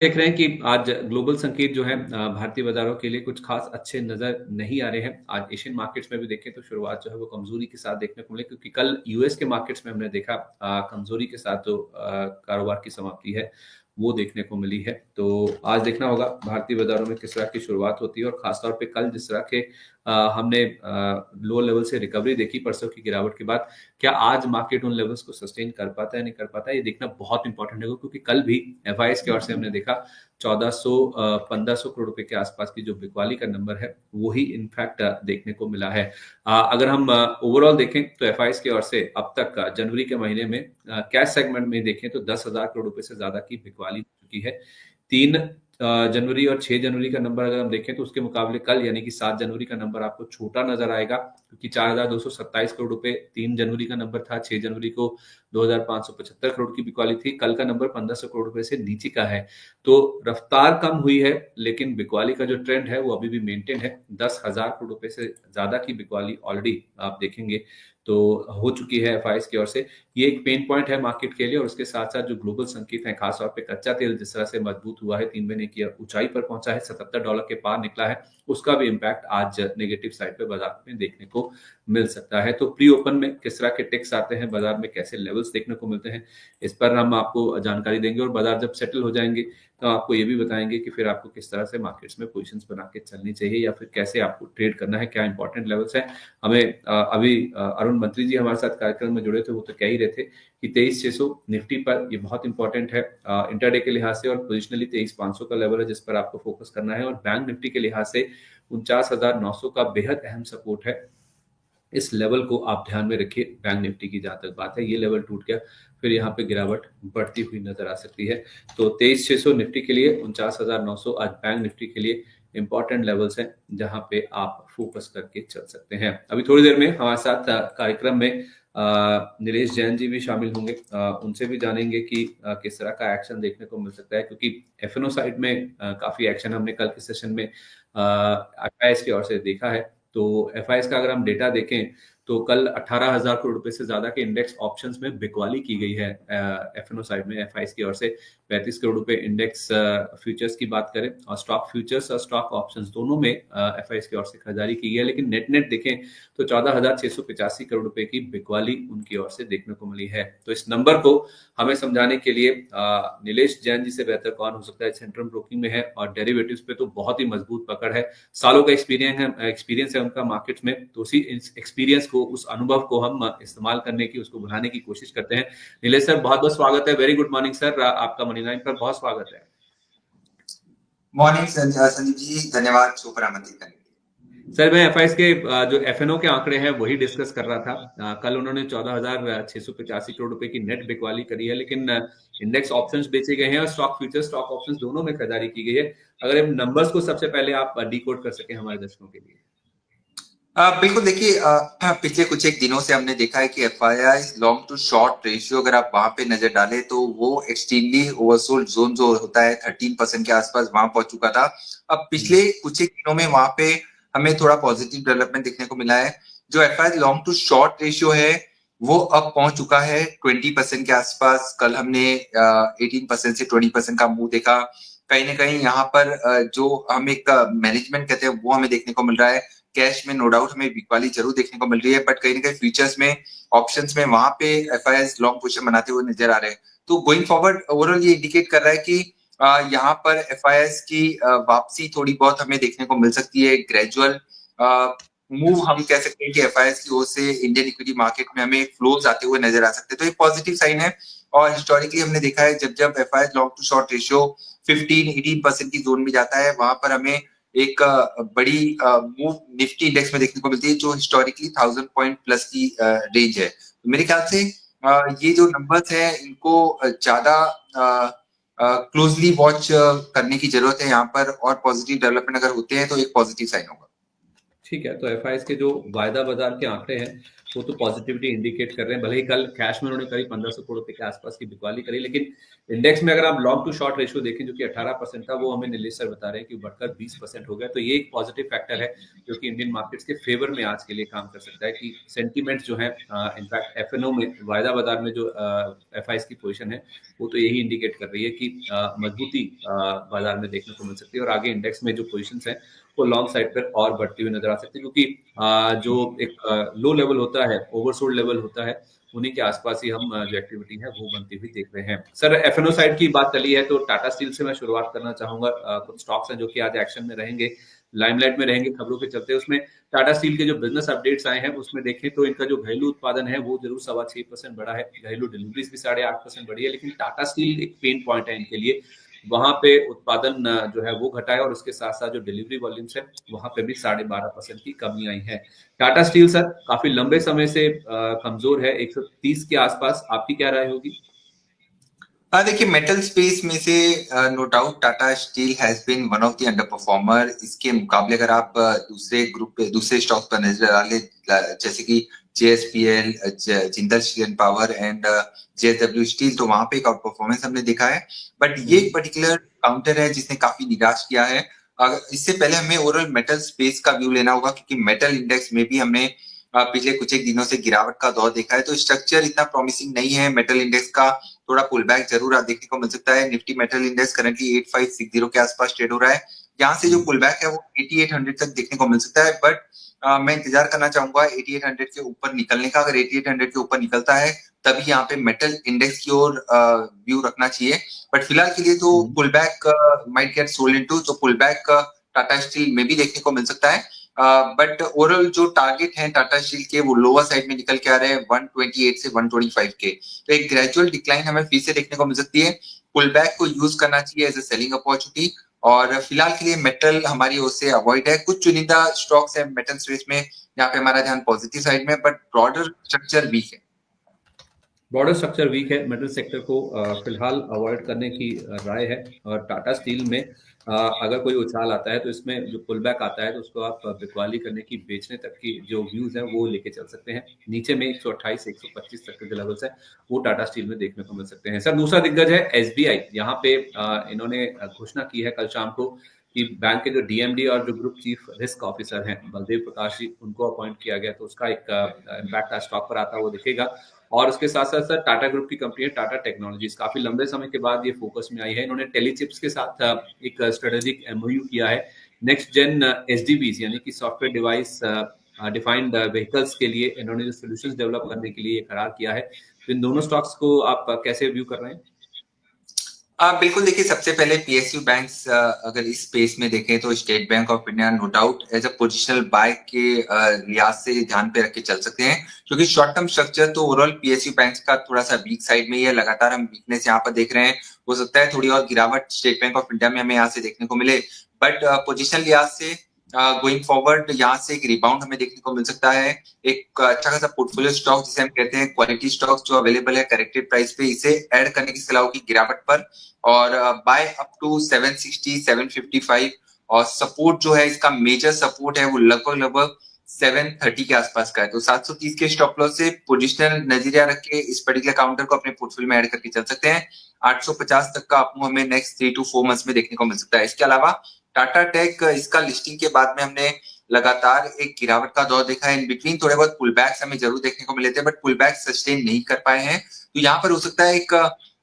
देख रहे हैं कि आज ग्लोबल संकेत जो है भारतीय बाजारों के लिए कुछ खास अच्छे नजर नहीं आ रहे हैं। आज एशियन मार्केट्स में भी देखें तो शुरुआत जो है वो कमजोरी के साथ देखने को मिले, क्योंकि कल यूएस के मार्केट्स में हमने देखा कमजोरी के साथ जो कारोबार की समाप्ति है वो देखने को मिली है। तो आज देखना होगा भारतीय बाजारों में किस तरह की शुरुआत होती है, और खासतौर पे कल जिस तरह के हमने लो लेवल से रिकवरी देखी परसों की गिरावट के बाद, क्या आज मार्केट उन लेवल्स को सस्टेन कर पाता है नहीं कर पाता है, ये देखना बहुत इंपॉर्टेंट होगा। क्योंकि कल भी एफआईएस की ओर से हमने देखा 1400 1500 करोड़ रुपए के आसपास की जो बिकवाली का नंबर है वही इनफैक्ट देखने को मिला है। अगर हम ओवरऑल देखें तो एफआईएस की ओर से अब तक जनवरी के महीने में कैश सेगमेंट में देखें तो 10,000 करोड़ रुपए से ज्यादा की बिकवाली हो चुकी है। 3 जनवरी और 6 जनवरी का नंबर अगर हम देखें तो उसके मुकाबले कल यानी कि 7 जनवरी का नंबर आपको छोटा नजर आएगा, क्योंकि 4,227 करोड़ रुपए 3 जनवरी का नंबर था। 6 जनवरी को 2,575 करोड़ की बिकवाली थी। कल का नंबर 1,500 करोड़ रुपए से नीचे का है। तो रफ्तार कम हुई है, लेकिन बिकवाली का जो ट्रेंड है वो अभी भी मेंटेन है। 10,000 करोड़ रुपए से ज्यादा की बिकवाली ऑलरेडी आप देखेंगे तो हो चुकी है एफआईएस की ओर से। ये एक पेन पॉइंट है मार्केट के लिए, और उसके साथ साथ जो ग्लोबल संकेत है, खासतौर पे कच्चा तेल जिस तरह से मजबूत हुआ है, 3 महीने की ऊंचाई पर पहुंचा है, $77 के पार निकला है, उसका भी इम्पैक्ट आज नेगेटिव साइड पे बाजार में देखने को मिल सकता है। तो प्री ओपन में किस तरह के टेक्स आते हैं, बाजार में कैसे लेवल्स देखने को मिलते हैं, इस पर हम आपको जानकारी देंगे, और बाजार जब सेटल हो जाएंगे तो आपको ये भी बताएंगे कि फिर आपको किस तरह से मार्केट्स में पोजीशंस बना के चलनी चाहिए, या फिर कैसे आपको ट्रेड करना है, क्या इंपॉर्टेंट लेवल्स हैं। हमें अभी अरुण मंत्री जी हमारे साथ कार्यक्रम में जुड़े थे, वो तो कह ही रहे थे कि 23,600 निफ्टी पर ये बहुत इंपॉर्टेंट है इंटरडे के लिहाज से, और पोजिशनली 23,500 का लेवल है जिस पर आपको फोकस करना है। और बैंक निफ्टी के लिहाज से 49,900 का बेहद अहम सपोर्ट है। इस लेवल को आप ध्यान में रखिए। बैंक निफ्टी की जहां तक बात है, ये लेवल टूट गया फिर यहाँ पे गिरावट बढ़ती हुई नजर आ सकती है। तो 23,600 निफ्टी के लिए, 49,900 आज बैंक निफ्टी के लिए इंपॉर्टेंट लेवल्स हैं जहां पे आप फोकस करके चल सकते हैं। अभी थोड़ी देर में हमारे साथ कार्यक्रम में नीलेश जैन जी भी शामिल होंगे। उनसे भी जानेंगे कि किस तरह का एक्शन देखने को मिल सकता है, क्योंकि एफएनओ साइड में काफी एक्शन हमने कल के सेशन में एफआईएस की ओर से देखा है। तो एफआईएस का अगर हम डेटा देखें तो कल 18,000 करोड़ रुपए से ज्यादा के इंडेक्स ऑप्शंस में बिकवाली की गई है एफएनओ साइड में एफआईएस की ओर से। 35 करोड़ रुपए इंडेक्स फ्यूचर्स की बात करें, और स्टॉक फ्यूचर्स और स्टॉक ऑप्शंस दोनों में एफआईएस की ओर से खरीदारी की गई है। लेकिन नेट नेट देखें तो 14,685 करोड़ रुपए की बिकवाली उनकी ओर से देखने को मिली है। तो इस नंबर को हमें समझाने के लिए नीलेश जैन जी से बेहतर कौन हो सकता है। सेंट्रल ब्रोकिंग में है और डेरिवेटिव्स पे तो बहुत ही मजबूत पकड़ है, सालों का एक्सपीरियंस है उनका मार्केट्स में। तो उसी एक्सपीरियंस को, उस अनुभव को हम इस्तेमाल करने की, उसको बढ़ाने की कोशिश करते हैं। नीलेश सर, बहुत बहुत स्वागत है। वेरी गुड मॉर्निंग सर, आपका मनी लाइन पर बहुत स्वागत है। मॉर्निंग संदीप जी, धन्यवाद शो पर आमंत्रित करने के लिए। सर, मैं एफआईएस के जो एफएनओ के आंकड़े हैं वही डिस्कस कर रहा था। कल उन्होंने 14,685 करोड़ रुपए की नेट बिकवाली करी है, लेकिन इंडेक्स ऑप्शंस बेचे गए हैं और स्टॉक फ्यूचर स्टॉक ऑप्शंस दोनों में खरीदारी की गई है। अगर इन नंबर्स को सबसे पहले आप डिकोड कर सकें हमारे दर्शकों के लिए। बिल्कुल, देखिए पिछले कुछ एक दिनों से हमने देखा है कि FII long to short ratio अगर आप वहां पे नजर डालें तो वो एक्सट्रीमली ओवरसोल्ड जोन जो होता है 13% के आसपास वहां पहुंच चुका था। अब पिछले कुछ एक दिनों में वहां पे हमें थोड़ा पॉजिटिव डेवलपमेंट देखने को मिला है। जो FII long to short ratio है वो अब पहुंच चुका है 20% के आसपास। कल हमने 18% से 20% का मूव देखा। कहीं ना कहीं यहाँ पर जो हम एक मैनेजमेंट कहते हैं वो हमें देखने को मिल रहा है। कैश में नो डाउट हमें बिकवाली जरूर देखने को मिल रही है, बट कहीं ना कहीं फ्यूचर्स में, ऑप्शंस में वहां पे एफआईआई लॉन्ग पोजीशन बनाते हुए नजर आ रहे हैं। तो गोइंग फॉरवर्ड ओवरऑल ये इंडिकेट कर रहा है कि यहाँ पर एफआईआई की वापसी थोड़ी बहुत हमें देखने को मिल सकती है। ग्रेजुअल मूव हम कह सकते हैं कि एफआईआई की ओर से इंडियन इक्विटी मार्केट में हमें फ्लोज आते हुए नजर आ सकते हैं, तो एक पॉजिटिव साइन है। और हिस्टोरिकली हमने देखा है जब जब FII long to short ratio 15-18% की जोन में जाता है, वहां पर हमें एक बड़ी मूव निफ्टी इंडेक्स में देखने को मिलती है, जो हिस्टोरिकली 1000 पॉइंट प्लस की रेंज है। तो मेरे ख्याल से ये जो नंबर्स है इनको ज्यादा क्लोजली वॉच करने की जरूरत है यहाँ पर, और पॉजिटिव डेवलपमेंट अगर होते हैं तो एक पॉजिटिव साइन होगा। ठीक है, तो एफआईएस के जो वायदा बाजार के आंकड़े हैं वो तो पॉजिटिविटी इंडिकेट कर रहे हैं। भले ही कल कैश में उन्होंने करीब 1500 करोड़ रुपए के आसपास की बिकवाली करी, लेकिन इंडेक्स में अगर आप लॉन्ग टू शॉर्ट रेशियो देखें जो कि 18% था, वो हमें नीलेश सर बता रहे हैं कि बढ़कर 20% हो गया। तो ये एक पॉजिटिव फैक्टर है जो कि इंडियन मार्केट्स के फेवर में आज के लिए काम कर सकता है कि सेंटीमेंट जो है, इनफैक्ट एफएनओ में, वायदा बाजार में जो एफआईएस की पोजीशन है, वो तो यही इंडिकेट कर रही है कि मजबूती बाजार में देखने को मिल सकती है और आगे इंडेक्स में जो पोजीशंस है वो लॉन्ग साइड पर और बढ़ती हुई नजर आ सकती है, क्योंकि जो एक लो लेवल होता है, ओवरसोल्ड लेवल होता है, उन्हीं के आसपास ही हम जो एक्टिविटी है वो बनती हुई देख रहे हैं। सर, एफएनओ साइड की बात चली है तो टाटा स्टील से मैं शुरुआत करना चाहूंगा। कुछ स्टॉक्स हैं जो कि आज एक्शन में रहेंगे, लाइमलाइट में रहेंगे खबरों के चलते। उसमें टाटा स्टील के जो बिजनेस अपडेट्स आए हैं उसमें देखें तो इनका जो घरेलू उत्पादन है वो जरूर 6.25% बढ़ा है, घरेलू डिलीवरीज भी 8.5% बढ़ी है, लेकिन टाटा स्टील एक पेन पॉइंट है इनके लिए। वहां पे उत्पादन जो है वो घटा है और उसके साथ साथ जो डिलीवरी वॉल्यूम्स है वहां पे भी 12.5% की कमी आई है। टाटा स्टील सर काफी लंबे समय से कमजोर है, 130 के आसपास, आपकी क्या राय होगी? हाँ देखिए, मेटल स्पेस में से no doubt Tata Steel has been one of the underperformer. इसके मुकाबले अगर आप दूसरे ग्रुप पे, दूसरे स्टॉक्स पर नजर डालें, जैसे कि JSPL, Jindal steel and power and JSW steel, तो वहां पे एक आउट परफॉर्मेंस हमने देखा है। बट ये एक पर्टिकुलर काउंटर है जिसने काफी निराश किया है। इससे पहले हमें ओवरऑल मेटल स्पेस का व्यू लेना होगा, क्योंकि मेटल इंडेक्स में भी हमने पिछले कुछ एक दिनों से गिरावट का दौर देखा है। तो स्ट्रक्चर इतना प्रॉमिसिंग नहीं है मेटल इंडेक्स का, थोड़ा पुल बैक जरूर आप देखने को मिल सकता है। निफ्टी मेटल इंडेक्स करंटली 8560 के आसपास ट्रेड हो रहा है। यहाँ से जो पुल बैक है वो 8800 तक देखने को मिल सकता है। बट मैं इंतजार करना चाहूंगा 8800 के ऊपर निकलने का। अगर 8800 के ऊपर निकलता है तभी यहाँ पे मेटल इंडेक्स की ओर व्यू रखना चाहिए। बट फिलहाल के लिए तो pull back might get sold into, तो पुल बैक टाटा स्टील में भी देखने को मिल सकता है। बट ओवरऑल जो टारगेट है टाटा स्टील के वो लोअर साइड में निकल के आ रहे हैं 128 से 125 के। तो एक ग्रेजुअल डिक्लाइन हमें फिर से देखने को मिल सकती है। पुल बैक को यूज करना चाहिए एज ए सेलिंग अपॉर्चुनिटी। और फिलहाल के लिए मेटल हमारी ओर से अवॉइड है। कुछ चुनिंदा स्टॉक्स है मेटल स्पेस में यहाँ पे हमारा ध्यान पॉजिटिव साइड में, बट ब्रॉडर स्ट्रक्चर वीक है। ब्रॉडर स्ट्रक्चर वीक है, मेटल सेक्टर को फिलहाल अवॉइड करने की राय है। और टाटा स्टील में अगर कोई उछाल आता है तो इसमें जो पुल बैक आता है तो उसको आप बिकवाली करने की, बेचने तक की जो व्यूज है वो लेके चल सकते हैं। नीचे में 128 से 125 तक के जो लेवल्स है वो टाटा स्टील में देखने को मिल सकते हैं। सर, दूसरा दिग्गज है एसबीआई। यहाँ पे इन्होंने घोषणा की है कल शाम को कि बैंक के जो डीएमडी और जो ग्रुप चीफ रिस्क ऑफिसर हैं बलदेव प्रकाश जी, उनको अपॉइंट किया गया, तो उसका एक इम्पैक्ट आज स्टॉक पर आता है वो दिखेगा। और उसके साथ साथ सर टाटा ग्रुप की कंपनी है टाटा टेक्नोलॉजीज, काफी लंबे समय के बाद ये फोकस में आई है। इन्होंने टेलीचिप्स के साथ एक स्ट्रेटेजिक एमओयू किया है नेक्स्ट जेन एसडीवीज यानी कि सॉफ्टवेयर डिवाइस डिफाइंड व्हीकल्स के लिए। इन्होंने जो सोल्यूशंस डेवलप करने के लिए करार किया है। तो इन दोनों स्टॉक्स को आप कैसे व्यू कर रहे हैं? बिल्कुल देखिए, सबसे पहले पीएसयू बैंक्स अगर इस स्पेस में देखें तो State Bank of India no doubt as a positional buy के लिहाज से ध्यान पे रख के चल सकते हैं, क्योंकि शॉर्ट टर्म स्ट्रक्चर तो ओवरऑल पीएसयू बैंक्स का थोड़ा सा वीक साइड में ही है। लगातार हम वीकनेस यहाँ पर देख रहे हैं। हो सकता है थोड़ी और गिरावट स्टेट बैंक ऑफ इंडिया में हमें यहाँ से देखने को मिले, बट पोजिशनल लिहाज से गोइंग फॉरवर्ड यहाँ से एक रिबाउंड हमें देखने को मिल सकता है। एक अच्छा खासा पोर्टफोलियो स्टॉक जिसे हम कहते हैं क्वालिटी स्टॉक्स जो अवेलेबल है करेक्टेड प्राइस पे, इसे ऐड करने की सलाह होगी गिरावट पर। और बाय अप टू 760 755। और सपोर्ट जो है इसका मेजर सपोर्ट है वो लगभग 730 के आसपास का है। तो 730 के स्टॉप लॉस से पोजिशनल नजरिया रख के इस पर्टिकुलर काउंटर को अपने पोर्टफोलियो में ऐड करके चल सकते हैं। 850 तक का आपको हमें नेक्स्ट 3 to 4 मंथ्स में देखने को मिल सकता है। इसके अलावा टाटा टेक, इसका लिस्टिंग के बाद में हमने लगातार एक गिरावट का दौर देखा है। इन बिटवीन थोड़े बहुत पुल बैक्स हमें जरूर देखने को मिले थे, बट पुल बैक सस्टेन नहीं कर पाए हैं। तो यहाँ पर हो सकता है एक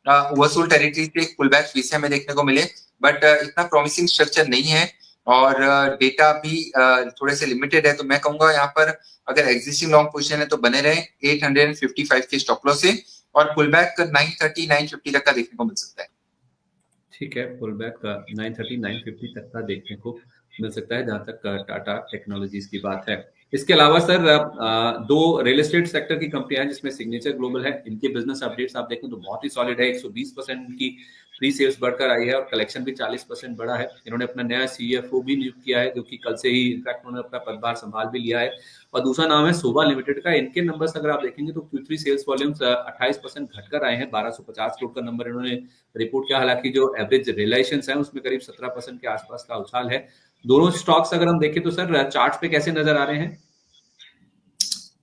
ओवरसोल्ड टेरिटरी से एक पुल बैक फिर से हमें देखने को मिले, बट इतना प्रॉमिसिंग स्ट्रक्चर नहीं है और डेटा भी थोड़े से लिमिटेड है। तो मैं कहूंगा यहाँ पर अगर एग्जिस्टिंग लॉन्ग पोजीशन है तो बने रहे 855 के स्टॉप लॉस से, और पुल बैक 930 950 तक का देखने को मिल सकता है। ठीक है, पुल बैक 930 950 तक का देखने को मिल सकता है जहां तक टाटा टेक्नोलॉजीज की बात है। इसके अलावा सर दो रियल एस्टेट सेक्टर की कंपनियां हैं जिसमें सिग्नेचर ग्लोबल है। इनके बिजनेस अपडेट्स आप देखें तो बहुत ही सॉलिड है। 120% की प्री सेल्स बढ़कर आई है और कलेक्शन भी 40% बढ़ा है। इन्होंने अपना नया सीएफओ भी नियुक्त किया है जो कि कल से ही इनफैक्ट उन्होंने अपना पदभार संभाल भी लिया है। और दूसरा नाम है सोबा लिमिटेड का। इनके नंबर्स अगर आप देखेंगे तो Q3 सेल्स वॉल्यूम्स 28% घटकर आए हैं। 1250 करोड़ का नंबर इन्होंने रिपोर्ट किया। हालांकि जो एवरेज रियलाइजेशन है उसमें करीब 17% के आसपास का उछाल है। दोनों स्टॉक्स अगर हम देखें तो सर चार्ट पे कैसे नजर आ रहे हैं?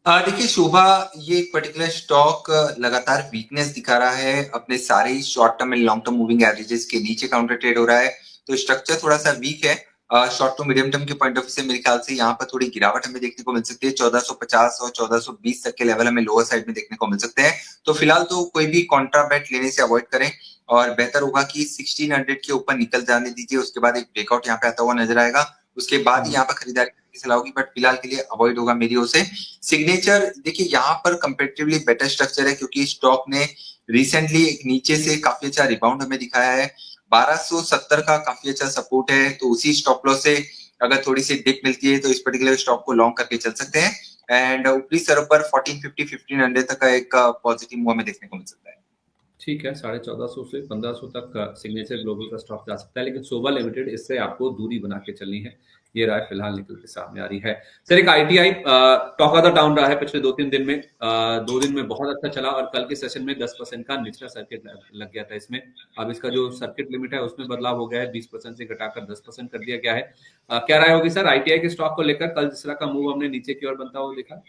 देखिए शोभा, ये एक पर्टिकुलर स्टॉक लगातार वीकनेस दिखा रहा है, अपने सारे ही short term and long term moving averages के नीचे काउंटर ट्रेड हो रहा है, तो स्ट्रक्चर थोड़ा सा वीक है। शॉर्ट टू मीडियम टर्म के पॉइंट ऑफ व्यू से मेरे ख्याल से यहाँ पर थोड़ी गिरावट हमें देखने को मिल सकती है। 1450 और 1420 तक के लेवल हमें लोअर साइड में देखने को मिल सकते हैं। तो फिलहाल तो कोई भी कॉन्ट्रा बैट लेने से अवॉइड करें, और बेहतर होगा कि 1600 के ऊपर निकल जाने दीजिए, उसके बाद एक ब्रेकआउट यहाँ पे आता हुआ नजर आएगा, उसके बाद ही यहाँ पर खरीदारी करने की सलाह होगी, बट फिलहाल के लिए अवॉइड होगा मेरी ओर से। सिग्नेचर देखिए यहाँ पर कंपेरेटिवली बेटर स्ट्रक्चर है, क्योंकि स्टॉक ने रिसेंटली एक नीचे से काफी अच्छा रिबाउंड हमें दिखाया है। 1270 का काफी अच्छा सपोर्ट है, तो उसी स्टॉप लॉस से अगर थोड़ी सी डिप मिलती है तो इस पर्टिकुलर स्टॉक को लॉन्ग करके चल सकते हैं। एंड ऊपरी स्तर पर 1450 1500 तक का एक पॉजिटिव मूव हमें देखने को मिल सकता है। ठीक है, 1450 से 1500 तक का सिग्नेचर ग्लोबल का स्टॉक जा सकता है, लेकिन सोबा लिमिटेड इससे आपको दूरी बना के चलनी है। ये राय फिलहाल निकल के सामने आ रही है। सर, एक ITI talk of the town रहा है पिछले 2-3 दिन में। 2 दिन में बहुत अच्छा चला और कल के सेशन में 10% का निचला सर्किट लग गया था इसमें। अब इसका जो सर्किट लिमिट है उसमें बदलाव हो गया है, 20% से घटाकर 10% कर दिया गया है। क्या राय होगी सर आईटीआई के स्टॉक को लेकर? कल जिस तरह का मूव हमने नीचे की ओर बनता हुआ देखा।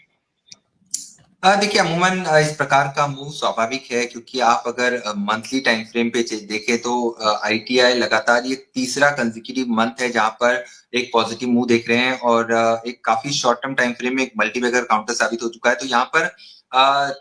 देखिए अमूमन इस प्रकार का मूव स्वाभाविक है, क्योंकि आप अगर मंथली टाइम फ्रेम पे देखें तो आईटीआई लगातार ये तीसरा कंसेक्यूटिव मंथ है जहां पर एक पॉजिटिव मूव देख रहे हैं, और एक काफी शॉर्ट टर्म टाइम फ्रेम में एक मल्टीबैगर काउंटर साबित हो चुका है। तो यहाँ पर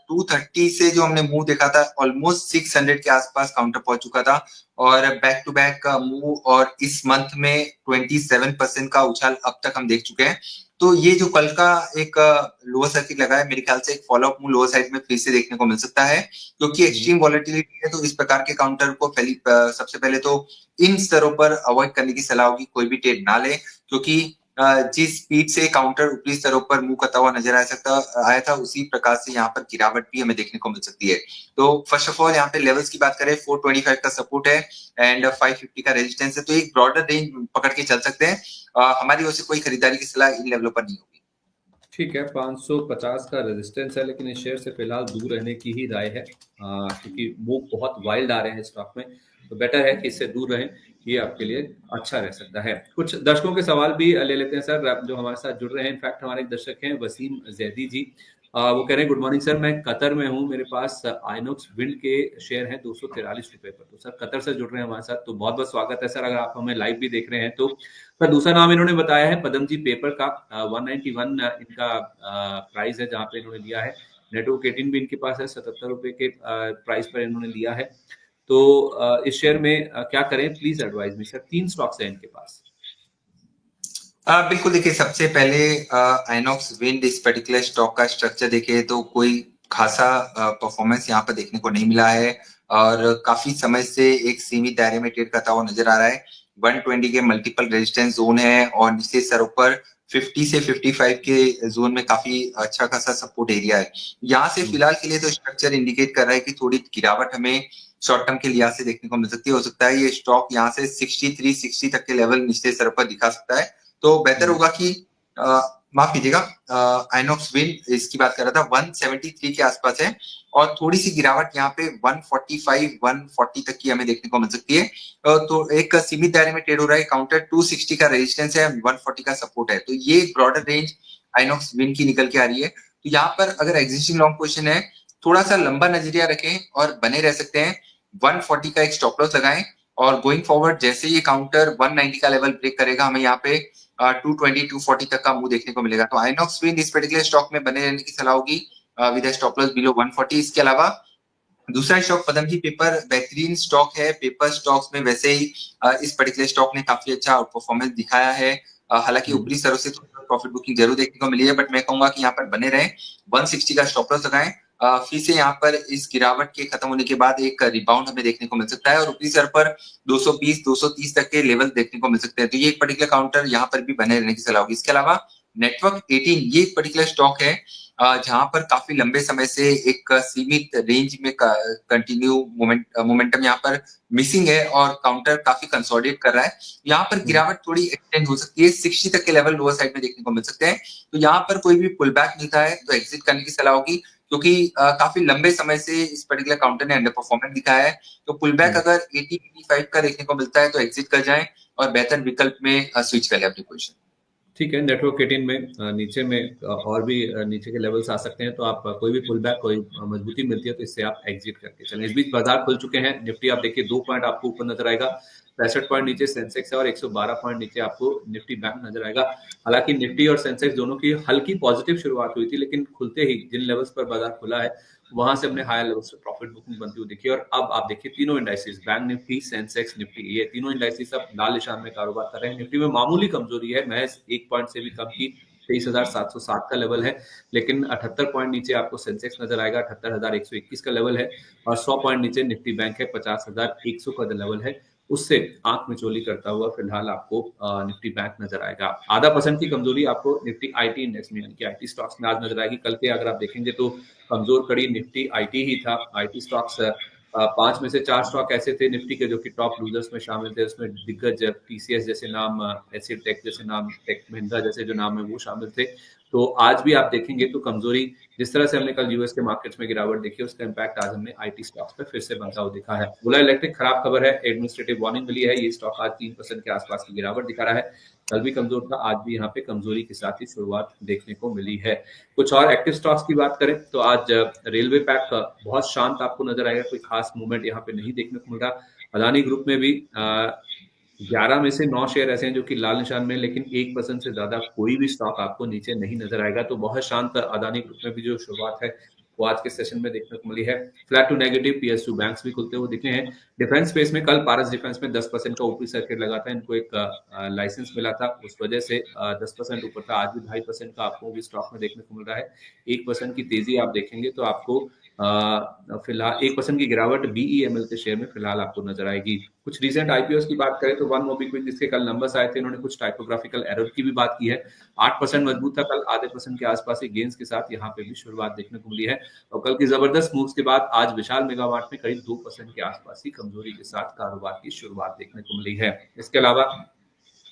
230 से जो हमने मूव देखा था, ऑलमोस्ट 600 के आसपास काउंटर पहुंच चुका था, और बैक टू बैक का मूव, और इस मंथ में 27% का उछाल अब तक हम देख चुके हैं। तो ये जो कल का एक लोअर सर्किट लगा है, मेरे ख्याल से एक फॉलोअप मूव लोअर साइड में फिर से देखने को मिल सकता है, क्योंकि एक्सट्रीम वॉलेटिलिटी है। तो इस प्रकार के काउंटर को सबसे पहले तो इन स्तरों पर अवॉइड करने की सलाह होगी, कोई भी ट्रेड ना ले, क्योंकि जिस स्पीड से काउंटर ऊपरी स्तरों पर मुंह करता हुआ नजर आया था, उसी प्रकार से यहाँ पर गिरावट भी हमें देखने को मिल सकती है। तो फर्स्ट ऑफ ऑल यहाँ पे लेवल्स की बात करें, 425 का सपोर्ट है एंड 550 का रेजिस्टेंस है, तो एक ब्रॉडर रेंज पकड़ के चल सकते हैं। हमारी ओर से कोई खरीदारी की सलाह इन लेवलों पर नहीं होगी। ठीक है, 550 का रेजिस्टेंस है, लेकिन इस शेयर से फिलहाल दूर रहने की ही राय है, क्योंकि मूव बहुत वाइल्ड आ रहे हैं स्टॉक में, तो बेटर है कि इससे दूर रहें। ये आपके लिए अच्छा रह सकता है। कुछ दर्शकों के सवाल भी ले लेते हैं सर, जो हमारे साथ जुड़ रहे हैं। इनफैक्ट हमारे एक दर्शक हैं वसीम जैदी जी, वो कह रहे हैं गुड मॉर्निंग सर, मैं कतर में हूँ, मेरे पास आइनॉक्स विंड के शेयर हैं 243 रुपए पर। तो सर कतर से जुड़ रहे हैं हमारे साथ, तो बहुत बहुत स्वागत है सर, अगर आप हमें लाइव भी देख रहे हैं तो। सर दूसरा नाम इन्होंने बताया है पदमजी पेपर का, 191 इनका प्राइस है जहां पे इन्होंने लिया है। नेटवर्क 18 भी इनके पास है, 77 रुपए के प्राइस पर इन्होंने लिया है। तो इस शेयर में क्या करें, please advise me sir. 3 stocks हैं इनके पास। बिल्कुल, देखिए सबसे पहले आइनॉक्स विंड, इस पर्टिकुलर स्टॉक का स्ट्रक्चर देखे तो कोई खासा परफॉर्मेंस यहाँ पर देखने को नहीं मिला है, और काफी समय से एक सीमित दायरे में ट्रेड करता हुआ नजर आ रहा है। 120 के मल्टीपल रेजिस्टेंस जोन है, और निचले स्तरों पर 50 से 55 के जोन में काफी अच्छा खासा सपोर्ट एरिया है। यहाँ से फिलहाल के लिए तो स्ट्रक्चर इंडिकेट कर रहा है कि थोड़ी गिरावट हमें शॉर्ट टर्म के लिहाज से देखने को मिल सकती है। हो सकता है ये स्टॉक यहाँ से 63 60 तक के लेवल निचले स्तर पर दिखा सकता है। तो बेहतर होगा कि माफ कीजिएगा, आइनॉक्स विंड इसकी बात कर रहा था, 173 के आसपास है, और थोड़ी सी गिरावट यहाँ पे 145 140 तक की हमें देखने को मिल सकती है। तो एक सीमित दायरे में ट्रेड हो रहा है, काउंटर 260 का रेजिस्टेंस है, 140 का सपोर्ट है, तो ये ब्रॉडर रेंज आइनॉक्स विंड की निकल के आ रही है। तो यहाँ पर अगर एग्जिस्टिंग लॉन्ग पोजिशन है, थोड़ा सा लंबा नजरिया रखें और बने रह सकते हैं। 140 का एक स्टॉप लॉस लगाएं, और गोइंग फॉरवर्ड जैसे ये काउंटर 190 का लेवल ब्रेक करेगा, हमें यहाँ पे 220 240 तक का मूव देखने को मिलेगा। तो आइनॉक्स विंड इस पर्टिकुलर स्टॉक में बने रहने की सलाह होगी विद स्टॉप लॉस बिलो 140। इसके अलावा दूसरा स्टॉक पतंजलि पेपर, बेहतरीन स्टॉक है। पेपर स्टॉक्स में वैसे ही इस पर्टिकुलर स्टॉक ने काफी अच्छा परफॉर्मेंस दिखाया है। हालांकि ऊपरी स्तरों से प्रॉफिट बुकिंग जरूर देखने को मिली है, बट मैं कहूंगा कि यहाँ पर बने रहें, 160 का स्टॉप लॉस लगाएं। फिर से यहाँ पर इस गिरावट के खत्म होने के बाद एक रिबाउंड हमें देखने को मिल सकता है, और ऊपरी स्तर पर 220 230 तक के लेवल देखने को मिल सकते हैं। तो ये एक पर्टिकुलर काउंटर यहाँ पर भी बने रहने की सलाह होगी। इसके अलावा नेटवर्क 18, ये एक पर्टिकुलर स्टॉक है जहां पर काफी लंबे समय से एक सीमित रेंज में कंटिन्यू मोमेंटम यहाँ पर मिसिंग है, और काउंटर काफी कंसोलिडेट कर रहा है। यहाँ पर गिरावट थोड़ी एक्सटेंड हो सकती है, 60 तक के लेवल लोअर साइड में देखने को मिल सकते हैं। तो यहाँ पर कोई भी पुल बैक मिलता है तो एग्जिट करने की सलाह होगी, क्योंकि काफी लंबे समय से इस पर्टिकुलर काउंटर ने अंडर परफॉर्मेंस दिखाया है। तो पुल बैक अगर 80 85 का देखने को मिलता है तो एग्जिट कर जाएं, और बेहतर विकल्प में स्विच कर ले अपनी पोजीशन। ठीक है, नेटवर्क 18 में नीचे में और भी नीचे के लेवल्स आ सकते हैं, तो आप कोई भी पुल बैक, कोई मजबूती मिलती है तो इससे आप एग्जिट करके चलें। इस बीच बाजार खुल चुके हैं। निफ्टी आप देखिए 2 पॉइंट आपको ऊपर नजर आएगा, 65 पॉइंट नीचे सेंसेक्स है और 112 पॉइंट नीचे आपको निफ्टी बैंक नजर आएगा। हालांकि निफ्टी और सेंसेक्स दोनों की हल्की पॉजिटिव शुरुआत हुई थी, लेकिन खुलते ही जिन लेवल्स पर बाजार खुला है वहां से हमने हायर लेवल से प्रॉफिट बुकिंग बनती हुई देखी। और अब आप देखिए तीनों indices, bank Nifty, Sensex Nifty, ये तीनों इंडाइसेस अब लाल निशान में कारोबार कर रहे हैं। निफ्टी में मामूली कमजोरी है, महज 1 पॉइंट से भी कम की 23,760 का लेवल है, लेकिन 78 पॉइंट नीचे आपको सेंसेक्स नजर आएगा, 78,121 का लेवल है, और 100 पॉइंट नीचे निफ्टी बैंक है, 50,100 का लेवल है। उससे आंख मिचोली करता हुआ फिलहाल आपको निफ्टी बैंक नजर आएगा। आधा परसेंट की कमजोरी आपको निफ्टी आईटी इंडेक्स में, यानी कि आईटी स्टॉक्स में आज नजर आएगी। कल के अगर आप देखेंगे तो कमजोर कड़ी निफ्टी आईटी ही था। आईटी स्टॉक्स 5 में से 4 स्टॉक ऐसे थे निफ्टी के जो कि टॉप लूजर्स में शामिल थे। उसमें दिग्गज टीसीएस जैसे नाम, एसिड टेक जैसे नाम, टेक महिंद्रा जैसे जो नाम है वो शामिल थे। तो आज भी आप देखेंगे तो कमजोरी, जिस तरह से हमने कल यूएस के मार्केट्स में गिरावट देखी, उसका इम्पैक्ट आज हमने आईटी स्टॉक्स पे फिर से बनता हुआ दिखा है। ओला इलेक्ट्रिक खराब खबर है, एडमिनिस्ट्रेटिव वार्निंग मिली है, ये स्टॉक आज 3% के आसपास की गिरावट दिखा रहा है। कल भी कमजोर था, आज भी यहाँ पे कमजोरी के साथ ही शुरुआत देखने को मिली है। कुछ और एक्टिव स्टॉक्स की बात करें तो आज रेलवे पैक बहुत शांत आपको नजर आएगा, कोई खास मूवमेंट यहाँ पे नहीं देखने को मिल रहा। अदानी ग्रुप में भी 11 में से 9 शेयर ऐसे हैं जो कि लाल निशान में, लेकिन 1% से ज्यादा कोई भी स्टॉक आपको नीचे नहीं नजर आएगा। तो बहुत शांत अदानी ग्रुप में भी जो शुरुआत है वो आज के सेशन में देखने को मिली है। Flat to negative PSU banks भी खुलते हुए दिखे हैं। डिफेंस स्पेस में कल पारस डिफेंस में 10% का ऊपरी सर्किट लगा था, इनको एक लाइसेंस मिला था, उस वजह से 10% ऊपर था। आज भी 2.5% का आपको भी स्टॉक में देखने को मिल रहा है। 1% की तेजी आप देखेंगे तो आपको फिलहाल 1% की गिरावट बीईएमएल के शेयर में फिलहाल आपको नजर आएगी। कुछ रिसेंट आईपीओस की बात करें तो वन मोबिक्विक, जिसके कल नंबर्स आए थे, इन्होंने कुछ टाइपोग्राफिकल एरर की भी बात की है। 8% मजबूत था कल, आधे परसेंट के आसपास ही गेंस के साथ यहाँ पे भी शुरुआत देखने को मिली है। और कल की जबरदस्त मूव्स के बाद आज विशाल मेगावाट में करीब 2% के आसपास ही कमजोरी के साथ कारोबार की शुरुआत देखने को मिली है। इसके अलावा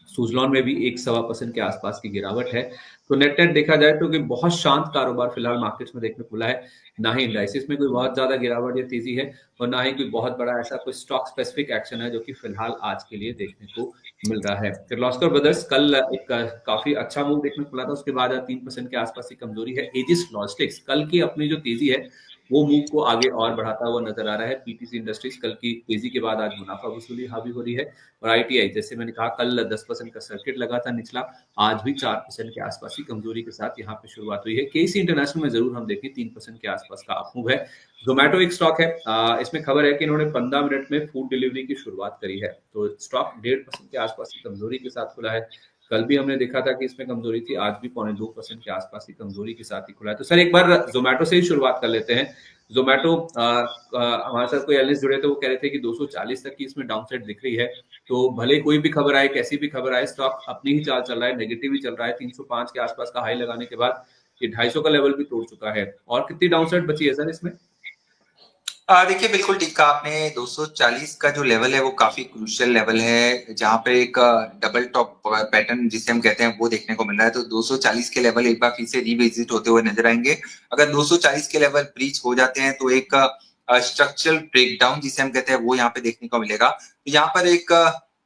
सुजलॉन में भी 1-1.25% के आसपास की गिरावट है। तो नेट नेट देखा जाए तो कि बहुत शांत कारोबार फिलहाल मार्केट्स में देखने को मिला है। ना ही इंडाइसिस में कोई बहुत ज्यादा गिरावट या तेजी है, और ना ही कोई बहुत बड़ा ऐसा कोई स्टॉक स्पेसिफिक एक्शन है जो कि फिलहाल आज के लिए देखने को मिल रहा है। किर्लोस्कर ब्रदर्स कल एक काफी अच्छा मूव देखने को मिला था, उसके बाद 3% के आसपास की कमजोरी है। एजिस लॉजिस्टिक्स कल की अपनी जो तेजी है वो मूव को आगे और बढ़ाता हुआ नजर आ रहा है। पीटीसी इंडस्ट्रीज कल की तेजी के बाद आज मुनाफा वसूली हावी हो रही है। और आईटीआई, जैसे मैंने कहा, कल 10% का सर्किट लगा था निचला, आज भी 4% के आसपास की कमजोरी के साथ यहाँ पे शुरुआत हुई है। केसी इंटरनेशनल में जरूर हम देखें 3% के आसपास का अपमूव है। जोमेटो एक स्टॉक है, इसमें खबर है कि इन्होंने 15 मिनट में फूड डिलीवरी की शुरुआत करी है, तो स्टॉक 1.5% के आसपास की कमजोरी के साथ खुला है। कल भी हमने देखा था कि इसमें कमजोरी थी, आज भी 0.25% के आसपास की कमजोरी के साथ ही खुला है। तो सर एक बार जोमेटो से ही शुरुआत कर लेते हैं। जोमेटो, हमारे साथ कोई एनालिस्ट जुड़े थे, वो कह रहे थे कि 240 तक की इसमें डाउनसाइड दिख रही है। तो भले कोई भी खबर आए, कैसी भी खबर आए, स्टॉक अपनी ही चाल चल रहा है, नेगेटिव ही चल रहा है। 305 के आसपास का हाई लगाने के बाद ये 250 का लेवल भी तोड़ चुका है। और कितनी डाउनसाइड बची है सर इसमें? देखिए बिल्कुल ठीक कहा आपने। 240 का जो लेवल है वो काफी क्रूशियल लेवल है, जहां पे एक डबल टॉप पैटर्न जिसे हम कहते हैं वो देखने को मिल रहा है। तो 240 के लेवल एक बार फिर से रिविजिट होते हुए नजर आएंगे। अगर 240 के लेवल ब्रीच हो जाते हैं तो एक स्ट्रक्चरल ब्रेकडाउन जिसे हम कहते हैं वो यहाँ पे देखने को मिलेगा। तो यहाँ पर एक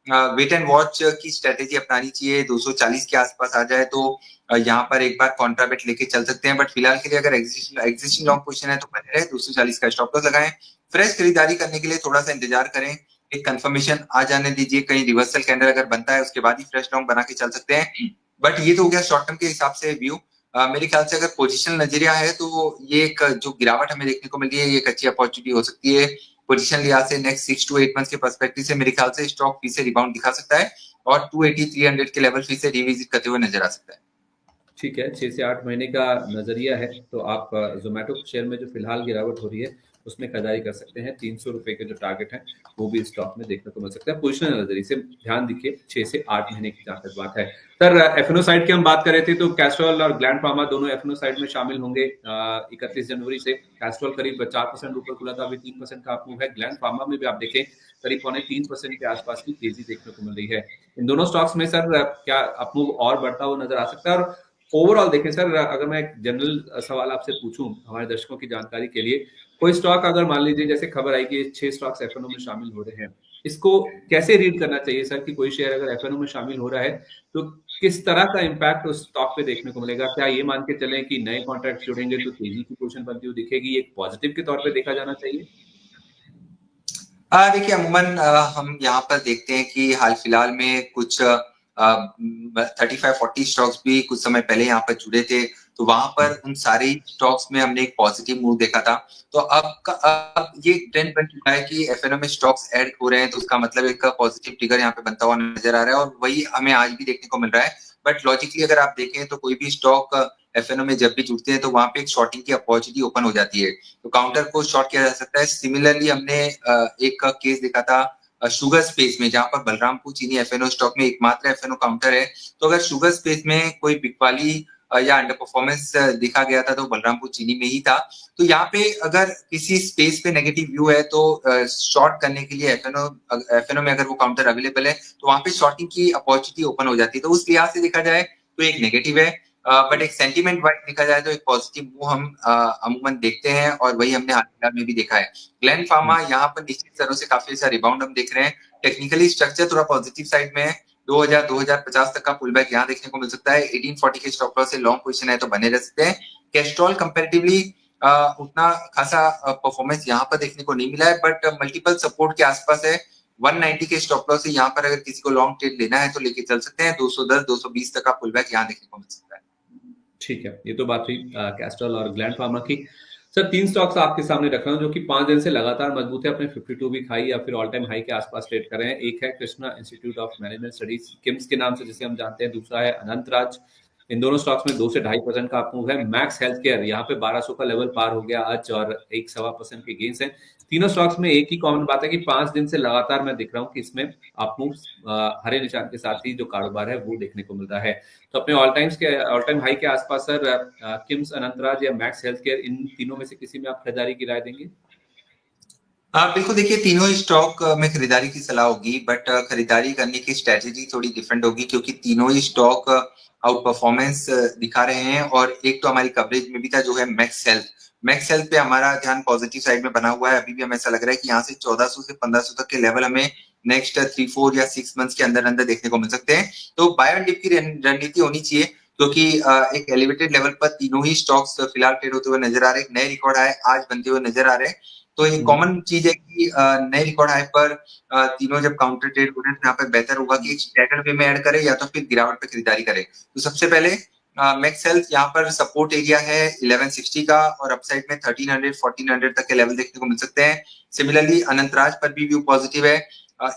वेट एंड वॉच की स्ट्रेटेजी अपनानी चाहिए। 240 के आसपास आ जाए तो यहाँ पर एक बार कॉन्ट्राबेट लेके चल सकते हैं, बट फिलहाल के लिए अगर एग्जिस्टिंग लॉन्ग पोजीशन है तो बने रहे, 240 का स्टॉप लॉस लगाएं। फ्रेश खरीदारी करने के लिए थोड़ा सा इंतजार करें, एक कंफर्मेशन आ जाने दीजिए, कहीं रिवर्सल कैंडल अगर बनता है उसके बाद ही फ्रेश लॉन्ग बना के चल सकते हैं। बट ये तो हो गया शॉर्ट टर्म के हिसाब से व्यू। मेरे ख्याल से अगर पोजिशनल नजरिया है तो ये एक जो गिरावट हमें देखने को मिल रही है ये एक अच्छी अपॉर्चुनिटी हो सकती है। पोजीशन लिहाज से नेक्स्ट 6 to 8 मंथ्स के पर्सपेक्टिव से मेरे ख्याल से स्टॉक फिर से रिबाउंड दिखा सकता है और 280-300 के लेवल फिर से रिविजिट करते हुए नजर आ सकता है। ठीक है, 6 से 8 महीने का नजरिया है, तो आप जोमेटो शेयर में जो फिलहाल गिरावट हो रही है उसमें खरीदारी कर सकते हैं। 300 रुपए के जो टारगेट है वो भी स्टॉक में देखने को मिल सकता है। पोजिशनल नजरिए से ध्यान दीजिए, 6 से 8 महीने की जहां तक बात है। सर एफएनओ साइड की हम बात कर रहे थे, तो कैस्ट्रॉल और ग्लैंड फार्मा दोनों एफएनओ साइड में शामिल होंगे 31 जनवरी से। कैस्ट्रॉल करीब 4% ऊपर खुला था, अभी 3% का अपमूव है। ग्लैंड फार्मा में भी आप देखें करीब 3% के आसपास की तेजी देखने को मिल रही है। इन दोनों स्टॉक्स में सर क्या अपमूव और बढ़ता हुआ नजर आ सकता है? और ओवरऑल देखें सर, अगर मैं एक जनरल सवाल आपसे पूछूं हमारे दर्शकों की जानकारी के लिए, कोई स्टॉक अगर मान लीजिए जैसे खबर आई कि 6 स्टॉक्स एफएनओ में शामिल हो रहे हैं, इसको कैसे रीड करना चाहिए सर कि कोई शेयर अगर एफएनओ में शामिल हो रहा है तो किस तरह का इम्पैक्ट उस स्टॉक पे देखने को मिलेगा? क्या ये मान के चलें कि नए कॉन्ट्रैक्ट जुड़ेंगे तो तेजी की पोजीशन बनती हुई दिखेगी, एक पॉजिटिव के तौर पे देखा जाना चाहिए? देखिए अमूमन हम यहाँ पर देखते हैं कि हाल फिलहाल में कुछ 35-40 स्टॉक्स भी कुछ समय पहले यहाँ पर जुड़े थे, तो वहां पर उन सारे स्टॉक्स में हमने एक पॉजिटिव मूव देखा था। तो अब ये ट्रेंड बन चुका है कि एफएनओ में स्टॉक्स ऐड हो रहे हैं, तो उसका मतलब एक पॉजिटिव ट्रिगर यहाँ पे बनता हुआ नजर आ रहा है, और वही हमें आज भी देखने को मिल रहा है। बट लॉजिकली अगर आप देखें तो कोई भी स्टॉक एफएनओ में जब भी जुड़ते हैं तो वहां पे एक शॉर्टिंग की अपॉर्चुनिटी ओपन हो जाती है, तो काउंटर को शॉर्ट किया जा सकता है। सिमिलरली हमने एक केस देखा था शुगर स्पेस में, जहां पर बलरामपुर चीनी एफएनओ स्टॉक में एकमात्र एफएनओ काउंटर है। तो अगर शुगर स्पेस में कोई बिकवाली या अंडर परफॉर्मेंस दिखा गया था तो बलरामपुर चीनी में ही था। तो यहाँ पे अगर किसी स्पेस पे नेगेटिव व्यू है तो शॉर्ट करने के लिए एफएनओ में अगर वो काउंटर अवेलेबल है तो वहां पे शॉर्टिंग की अपॉर्चुनिटी ओपन हो जाती है। तो उस लिहाज से देखा जाए तो एक नेगेटिव है, बट एक सेंटीमेंट वाइज देखा जाए तो एक पॉजिटिव मूव हम अमूमन देखते हैं, और वही हमने हाल फिलहाल में भी देखा है। ग्लैंड फार्मा यहाँ पर निश्चित तरह से काफी अच्छा रिबाउंड हम देख रहे हैं। टेक्निकली स्ट्रक्चर थोड़ा पॉजिटिव साइड में है, 2000-2050 तक का पुल बैक यहाँ देखने को मिल सकता है। 1840 के स्टॉप लॉस से लॉन्ग पोजीशन है तो बने रह सकते हैं। कैस्ट्रॉल कंपैरेटिवली उतना खासा परफॉर्मेंस यहाँ पर देखने को नहीं मिला है, बट मल्टीपल सपोर्ट के आसपास है। 190 के स्टॉप लॉस से यहाँ पर अगर किसी को लॉन्ग ट्रेड लेना है तो लेके चल सकते हैं। 210-220 तक का पुल बैक यहाँ देखने को मिल सकता है। ठीक है, ये तो बात हुई कैस्ट्रल और ग्लैंड फार्मा की। सर 3 स्टॉक्स आपके सामने रख रहा हूँ जो कि 5 दिन से लगातार मजबूत है, अपने 52 वीक हाई या फिर ऑल टाइम हाई के आसपास ट्रेड कर रहे हैं। एक है Krishna institute of management studies, KIMS के नाम से जिसे हम जानते हैं। दूसरा है अनंतराज। इन दोनों स्टॉक्स में 2 से 2.5% का अप मूव है। मैक्स हेल्थ केयर यहाँ पे 1200 का लेवल पार हो गया आज और 1.25% के गेंस है। तीनों स्टॉक्स में एक ही कॉमन बात है कि 5 दिन से लगातार मैं दिख रहा हूँ कि इसमें अप मूव्स हरे निशान के साथ ही जो कारोबार है वो देखने को मिल रहा है। तो अपने ऑल टाइम हाई के आसपास सर किम्स, अनंतराज या मैक्स हेल्थ केयर, इन तीनों में से किसी में आप खरीदारी की राय देंगे? बिल्कुल देखिए, तीनों स्टॉक में खरीदारी की सलाह होगी, बट खरीदारी करने की स्ट्रेटेजी थोड़ी डिफरेंट होगी, क्योंकि तीनों ही स्टॉक आउट परफॉर्मेंस दिखा रहे हैं। और एक तो हमारी कवरेज में भी था जो है मैक्स हेल्थ पे हमारा ध्यान पॉजिटिव साइड में बना हुआ है। अभी भी हमें ऐसा लग रहा है कि यहाँ से 1400 से 1500 तक के लेवल हमें नेक्स्ट 3-4 या 6 मंथ्स के अंदर अंदर देखने को मिल सकते हैं। तो बाय एंड डिप की रणनीति होनी चाहिए, क्योंकि एक एलिवेटेड लेवल पर तीनों ही स्टॉक्स फिलहाल ट्रेड होते हुए नजर आ रहे हैं। नए रिकॉर्ड हाई आज बनते हुए नजर आ रहे हैं। तो ये कॉमन चीज है कि नए रिकॉर्ड हाई पर तीनों जब काउंटर ट्रेड हो रहे हैं, यहाँ पर बेहतर होगा कि एक स्टैगर्ड वे में ऐड करें या तो फिर गिरावट पे खरीदारी करें। तो सबसे पहले मैक्स हेल्थ यहाँ पर सपोर्ट एरिया है 1160 का, और अपसाइड में 1300-1400 तक के लेवल देखने को मिल सकते हैं। सिमिलरली अनंतराज पर भी व्यू पॉजिटिव है।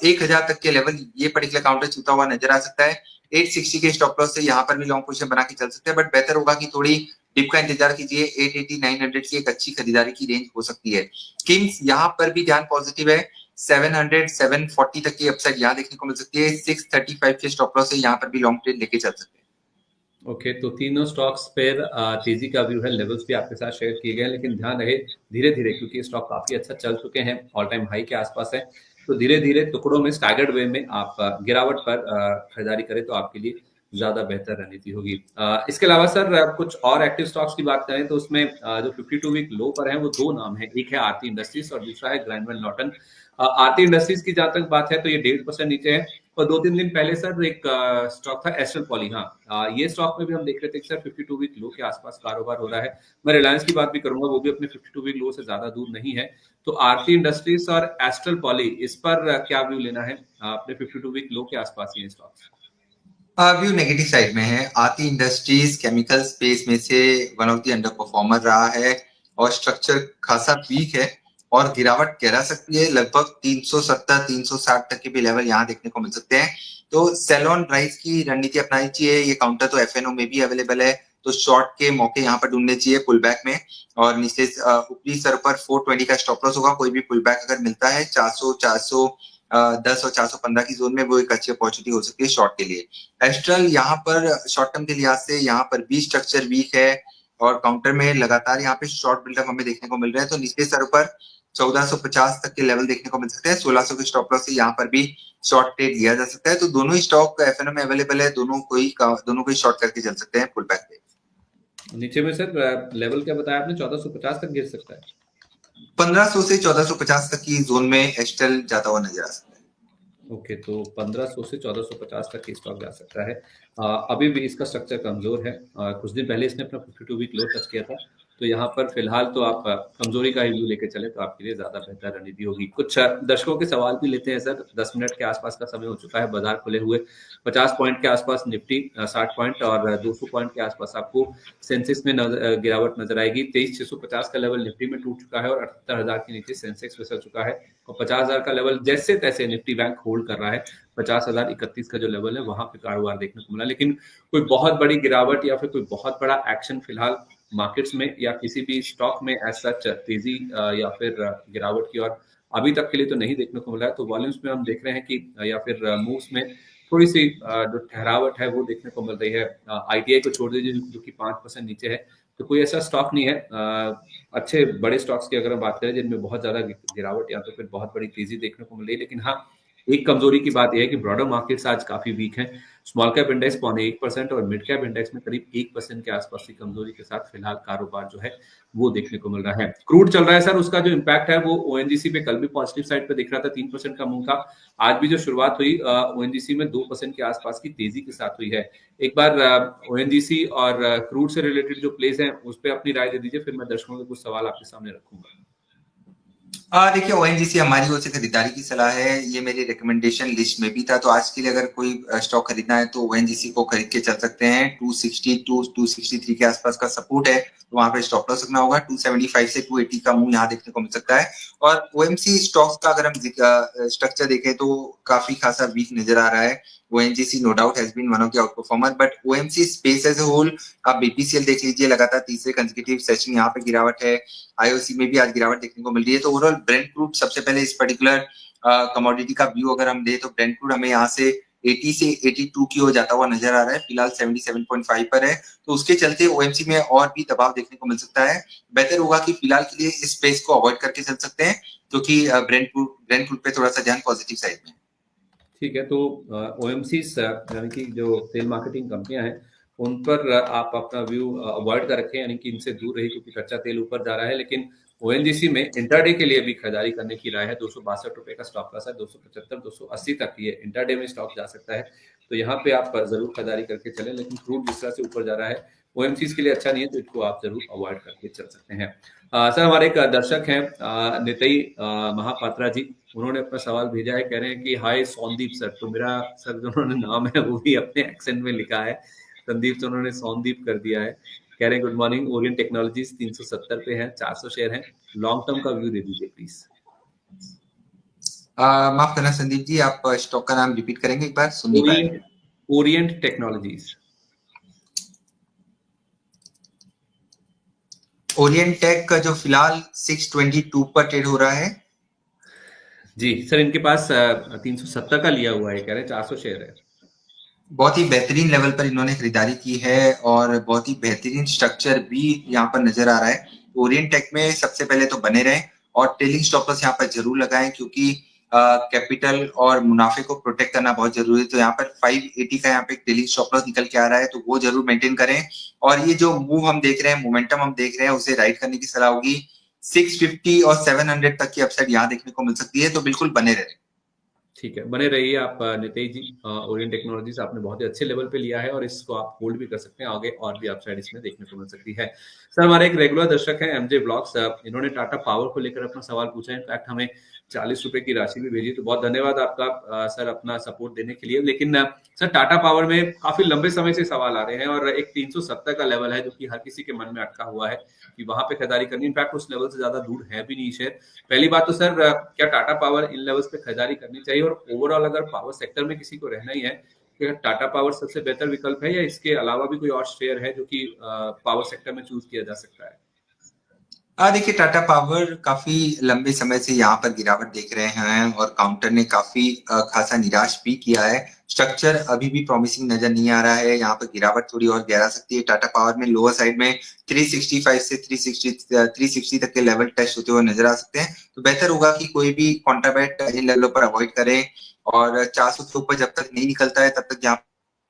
1000 तक के लेवल ये पर्टिकुलर काउंटर छूता हुआ नजर आ सकता है। 860 के स्टॉप लॉस से यहाँ पर भी लॉन्ग पोजीशन बना के चल सकते हैं, बट बेहतर होगा कि थोड़ी डिप का इंतजार कीजिए। 880-900 की एक अच्छी खरीदारी की रेंज हो सकती है। किंग्स यहाँ पर भी ध्यान पॉजिटिव है। 700-740 तक की अपसाइड यहाँ देखने को मिल सकती है। 635 के स्टॉप लॉस से यहाँ पर भी लॉन्ग ट्रेड लेके चल सकते हैं। ओके, तो तीनों स्टॉक्स पर तेजी का व्यू है, लेवल्स भी आपके साथ शेयर किए गए हैं, लेकिन ध्यान रहे धीरे धीरे, क्योंकि ये स्टॉक काफी अच्छा चल चुके हैं, ऑल टाइम हाई के आसपास है, तो धीरे धीरे टुकड़ों में स्टैगर्ड वे में आप गिरावट पर खरीदारी करें तो आपके लिए ज्यादा बेहतर रणनीति होगी। इसके अलावा सर कुछ और एक्टिव स्टॉक्स की बात करें तो उसमें जो 52 वीक लो पर है वो 2 नाम है, एक है आरती इंडस्ट्रीज और दूसरा है ग्लैंडवेल नॉर्टन। आरती इंडस्ट्रीज की जहां तक बात है तो ये 1.5% नीचे है, और 2-3 दिन पहले सर एक स्टॉक था एस्ट्रल पॉली। हाँ, ये स्टॉक में भी हम देख रहे थे कि सर 52 वीक लो के आसपास कारोबार हो रहा है। मैं रिलायंस की बात भी करूंगा, वो भी अपने 52 वीक लो से ज्यादा दूर नहीं है। तो आरती इंडस्ट्रीज और एस्ट्रल पॉली, इस पर क्या व्यू लेना है? अपने 52 वीक लो के आसपास ये स्टॉक्स व्यू नेगेटिव साइड में है। आरती इंडस्ट्रीज केमिकल स्पेस में से one of the under performer रहा है, और स्ट्रक्चर खासा वीक है, और गिरावट कह सकती है। लगभग 370-360 तक के भी लेवल यहाँ देखने को मिल सकते हैं। तो सेल ऑन राइज की रणनीति अपनानी चाहिए। ये काउंटर तो एफएनओ में भी अवेलेबल है, तो शॉर्ट के मौके यहाँ पर ढूंढने चाहिए पुल बैक में। और नीचे ऊपरी स्तर पर 420 का स्टॉप लॉस होगा। कोई भी पुल बैक अगर मिलता है 400-410 और 415 की जोन में, वो एक अच्छी अपॉर्चुनिटी हो सकती है शॉर्ट के लिए। एस्ट्रल यहाँ पर शॉर्ट टर्म के लिहाज से यहाँ पर भी स्ट्रक्चर वीक है, और काउंटर में लगातार यहाँ पे शॉर्ट बिल्डअप हमें देखने को मिल रहा है। तो निचले स्तर पर 1450 तक के लेवल देखने को मिल सकते हैं। 1600 के स्टॉप लॉस से यहाँ पर भी शॉर्ट ट्रेड लिया जा सकता है। तो दोनों ही स्टॉक एफएनओ में अवेलेबल है, दोनों को ही शॉर्ट करके चल सकते हैं पुल बैक पे। नीचे में सर लेवल क्या बताया आपने? 1450 तक गिर सकता है। 1500 से 1450 तक की जोन में एस्ट्रल जाता हुआ नजर आ सकता है। ओके, तो 1500 से 1450 तक की स्टॉक जा सकता है। अभी भी इसका स्ट्रक्चर कमजोर है। कुछ दिन पहले इसने अपना 52 वीक लो टच किया था, तो यहाँ पर फिलहाल तो आप कमजोरी का ही व्यू लेके चले तो आपके लिए ज्यादा बेहतर रणनीति होगी। कुछ दर्शकों के सवाल भी लेते हैं सर। 10 मिनट के आसपास का समय हो चुका है, बाजार खुले हुए 50 पॉइंट के आसपास निफ्टी, 60 पॉइंट और 200 पॉइंट के आसपास आपको सेंसेक्स में गिरावट नजर आएगी। 23,650 का लेवल निफ्टी में टूट चुका है और 78,000 के नीचे सेंसेक्स फिसल चुका है और 50,000 का लेवल जैसे तैसे निफ्टी बैंक होल्ड कर रहा है। 50,031 का जो लेवल है वहां पे कारोबार देखने को मिला, लेकिन कोई बहुत बड़ी गिरावट या फिर कोई बहुत बड़ा एक्शन फिलहाल मार्केट्स में या किसी भी स्टॉक में एज सच तेजी या फिर गिरावट की ओर अभी तक के लिए तो नहीं देखने को मिला है। तो वॉल्यूम्स में हम देख रहे हैं कि या फिर मूव्स में थोड़ी सी जो ठहरावट है वो देखने को मिल रही है। आईटीआई को छोड़ दीजिए जो कि 5% नीचे है, तो कोई ऐसा स्टॉक नहीं है। अच्छे बड़े स्टॉक्स की अगर हम बात करें जिनमें बहुत ज्यादा गिरावट या तो फिर बहुत बड़ी तेजी देखने को मिल रही है, लेकिन हाँ एक कमजोरी की बात यह है कि ब्रॉडर मार्केट्स आज काफी वीक हैं। स्मॉल कैप इंडेक्स 0.1% और मिड कैप इंडेक्स में करीब 1% के आसपास की कमजोरी के साथ फिलहाल कारोबार जो है वो देखने को मिल रहा है। क्रूड चल रहा है सर, उसका जो इम्पैक्ट है वो ओएनजीसी पे कल भी पॉजिटिव साइड पे दिख रहा था, 3% का मूव था। आज भी जो शुरुआत हुई ओएनजीसी में 2% के आसपास की तेजी के साथ हुई है। एक बार ओएनजीसी और क्रूड से रिलेटेड जो प्लेस है उस पर अपनी राय दे दीजिए, फिर मैं दर्शकों के कुछ सवाल आपके सामने रखूंगा। देखिए ओएनजीसी हमारी ओर से खरीदारी की सलाह है, ये मेरी रिकमेंडेशन लिस्ट में भी था। तो आज के लिए अगर कोई स्टॉक खरीदना है तो ओएनजीसी को खरीद के चल सकते हैं। 262 263 के आसपास का सपोर्ट है, तो वहां पे स्टॉप लॉस रखना होगा। 275 से 280 का मूव यहाँ देखने को मिल सकता है। और ओएमसी स्टॉक्स का अगर हम स्ट्रक्चर देखें तो काफी खासा वीक नजर आ रहा है। ONGC no doubt has been one of the outperformer, but OMC space as a whole आप बीपीसीएल देख लीजिए, लगातार तीसरे कंसेक्यूटिव सेशन यहाँ पे गिरावट है। आईओसी में भी आज गिरावट देखने को मिल रही है। तो ओवरऑल ब्रेंट क्रूड सबसे पहले इस पर्टिकुलर कमोडिटी का व्यू अगर हम दे तो ब्रेंट क्रूड हमें यहाँ से 80 से 82 की ओर जाता हुआ नजर आ रहा है। फिलहाल 77.5 पर है, तो उसके चलते ओएमसी में और भी दबाव देखने को मिल सकता है। बेहतर होगा कि फिलहाल के लिए इस स्पेस को अवॉइड करके चल सकते हैं, क्योंकि ब्रेंट क्रूड पे थोड़ा सा ध्यान पॉजिटिव साइड में। ठीक है, तो ओएमसी यानी कि जो तेल मार्केटिंग कंपनियां हैं उन पर आप अपना व्यू अवॉइड कर रखें, यानी कि इनसे दूर रहिए क्योंकि कच्चा तेल ऊपर जा रहा है। लेकिन ओएनजीसी में इंटरडे के लिए भी खरीदारी करने की राय है। 262 रुपए का स्टॉप लॉस है, 275 280 तक ये इंटरडे में स्टॉक जा सकता है, तो यहाँ पे आप जरूर खरीदारी करके चलें। लेकिन क्रूड जिस तरह से ऊपर जा रहा है ओएमसी के लिए अच्छा नहीं है, तो इसको आप जरूर अवॉइड करके चल सकते हैं। सर हमारे एक दर्शक हैं नितई महापात्रा जी, उन्होंने अपना सवाल भेजा है, कह रहे हैं कि हाय सौनदीप सर। तो मेरा सर जो उन्होंने नाम है वो भी अपने एक्सेंट में लिखा है, संदीप तो उन्होंने सौनदीप कर दिया है। कह रहे हैं गुड मॉर्निंग, ओरिएंट टेक्नोलॉजीज 370 पे है, 400 शेयर है, लॉन्ग टर्म का व्यू दे दीजिए प्लीज। माफ करना संदीप जी, आप स्टॉक का नाम रिपीट करेंगे एक बार, सुन नहीं पाया। Orient technologies. ओरिएंट टेक का जो फिलहाल 622 पर ट्रेड हो रहा है। जी सर, इनके पास 370 का लिया हुआ है, कह रहे हैं 400 शेयर है। बहुत ही बेहतरीन लेवल पर इन्होंने खरीदारी की है और बहुत ही बेहतरीन स्ट्रक्चर भी यहाँ पर नजर आ रहा है। ओरिएंट टेक में सबसे पहले तो बने रहें और ट्रेलिंग स्टॉप लॉस यहाँ पर जरूर लगाएं, क्योंकि कैपिटल और मुनाफे को प्रोटेक्ट करना बहुत जरूरी है। तो यहाँ पर 580 का यहाँ पे ट्रेलिंग स्टॉप लॉस निकल के आ रहा है, तो वो जरूर मेंटेन करें। और ये जो मूव हम देख रहे हैं, मोमेंटम हम देख रहे हैं, उसे राइड करने की सलाह होगी। 650 और 700 तक की अपसाइड यहाँ देखने को मिल सकती है, तो बिल्कुल बने रहे। ठीक है, बने रहिए आप नितेश जी। ओरिएंट टेक्नोलॉजीज आपने बहुत ही अच्छे लेवल पे लिया है और इसको आप होल्ड भी कर सकते हैं, आगे और भी अपसाइड इसमें देखने को मिल सकती है। सर हमारे एक रेगुलर दर्शक है एमजे ब्लॉग्स, इन्होंने टाटा पावर को लेकर अपना सवाल पूछा है। इनफैक्ट हमें 40 रुपए की राशि भी भेजी, तो बहुत धन्यवाद आपका सर अपना सपोर्ट देने के लिए। लेकिन सर टाटा पावर में काफी लंबे समय से सवाल आ रहे हैं और एक 370 का लेवल है जो कि हर किसी के मन में अटका हुआ है कि वहां पे खरीदारी करनी। इनफैक्ट उस लेवल से ज्यादा दूर है भी नहीं शेयर। पहली बात तो सर क्या टाटा पावर इन लेवल्स पे खरीदारी करनी चाहिए, और ओवरऑल अगर पावर सेक्टर में किसी को रहना ही है तो टाटा पावर सबसे बेहतर विकल्प है या इसके अलावा भी कोई और शेयर है जो कि पावर सेक्टर में चूज किया जा सकता है? देखिए टाटा पावर काफी लंबे समय से यहाँ पर गिरावट देख रहे हैं और काउंटर ने काफी खासा निराश भी किया है। स्ट्रक्चर अभी भी प्रॉमिसिंग नजर नहीं आ रहा है, यहाँ पर गिरावट थोड़ी और गहरा सकती है। टाटा पावर में लोअर साइड में 365 से 360 तक के लेवल टेस्ट होते हुए नजर आ सकते हैं, तो बेहतर होगा कि कोई भी कॉन्ट्राबैट इन लेवलों पर अवॉइड करें। और 400 के ऊपर जब तक नहीं निकलता है तब तक यहाँ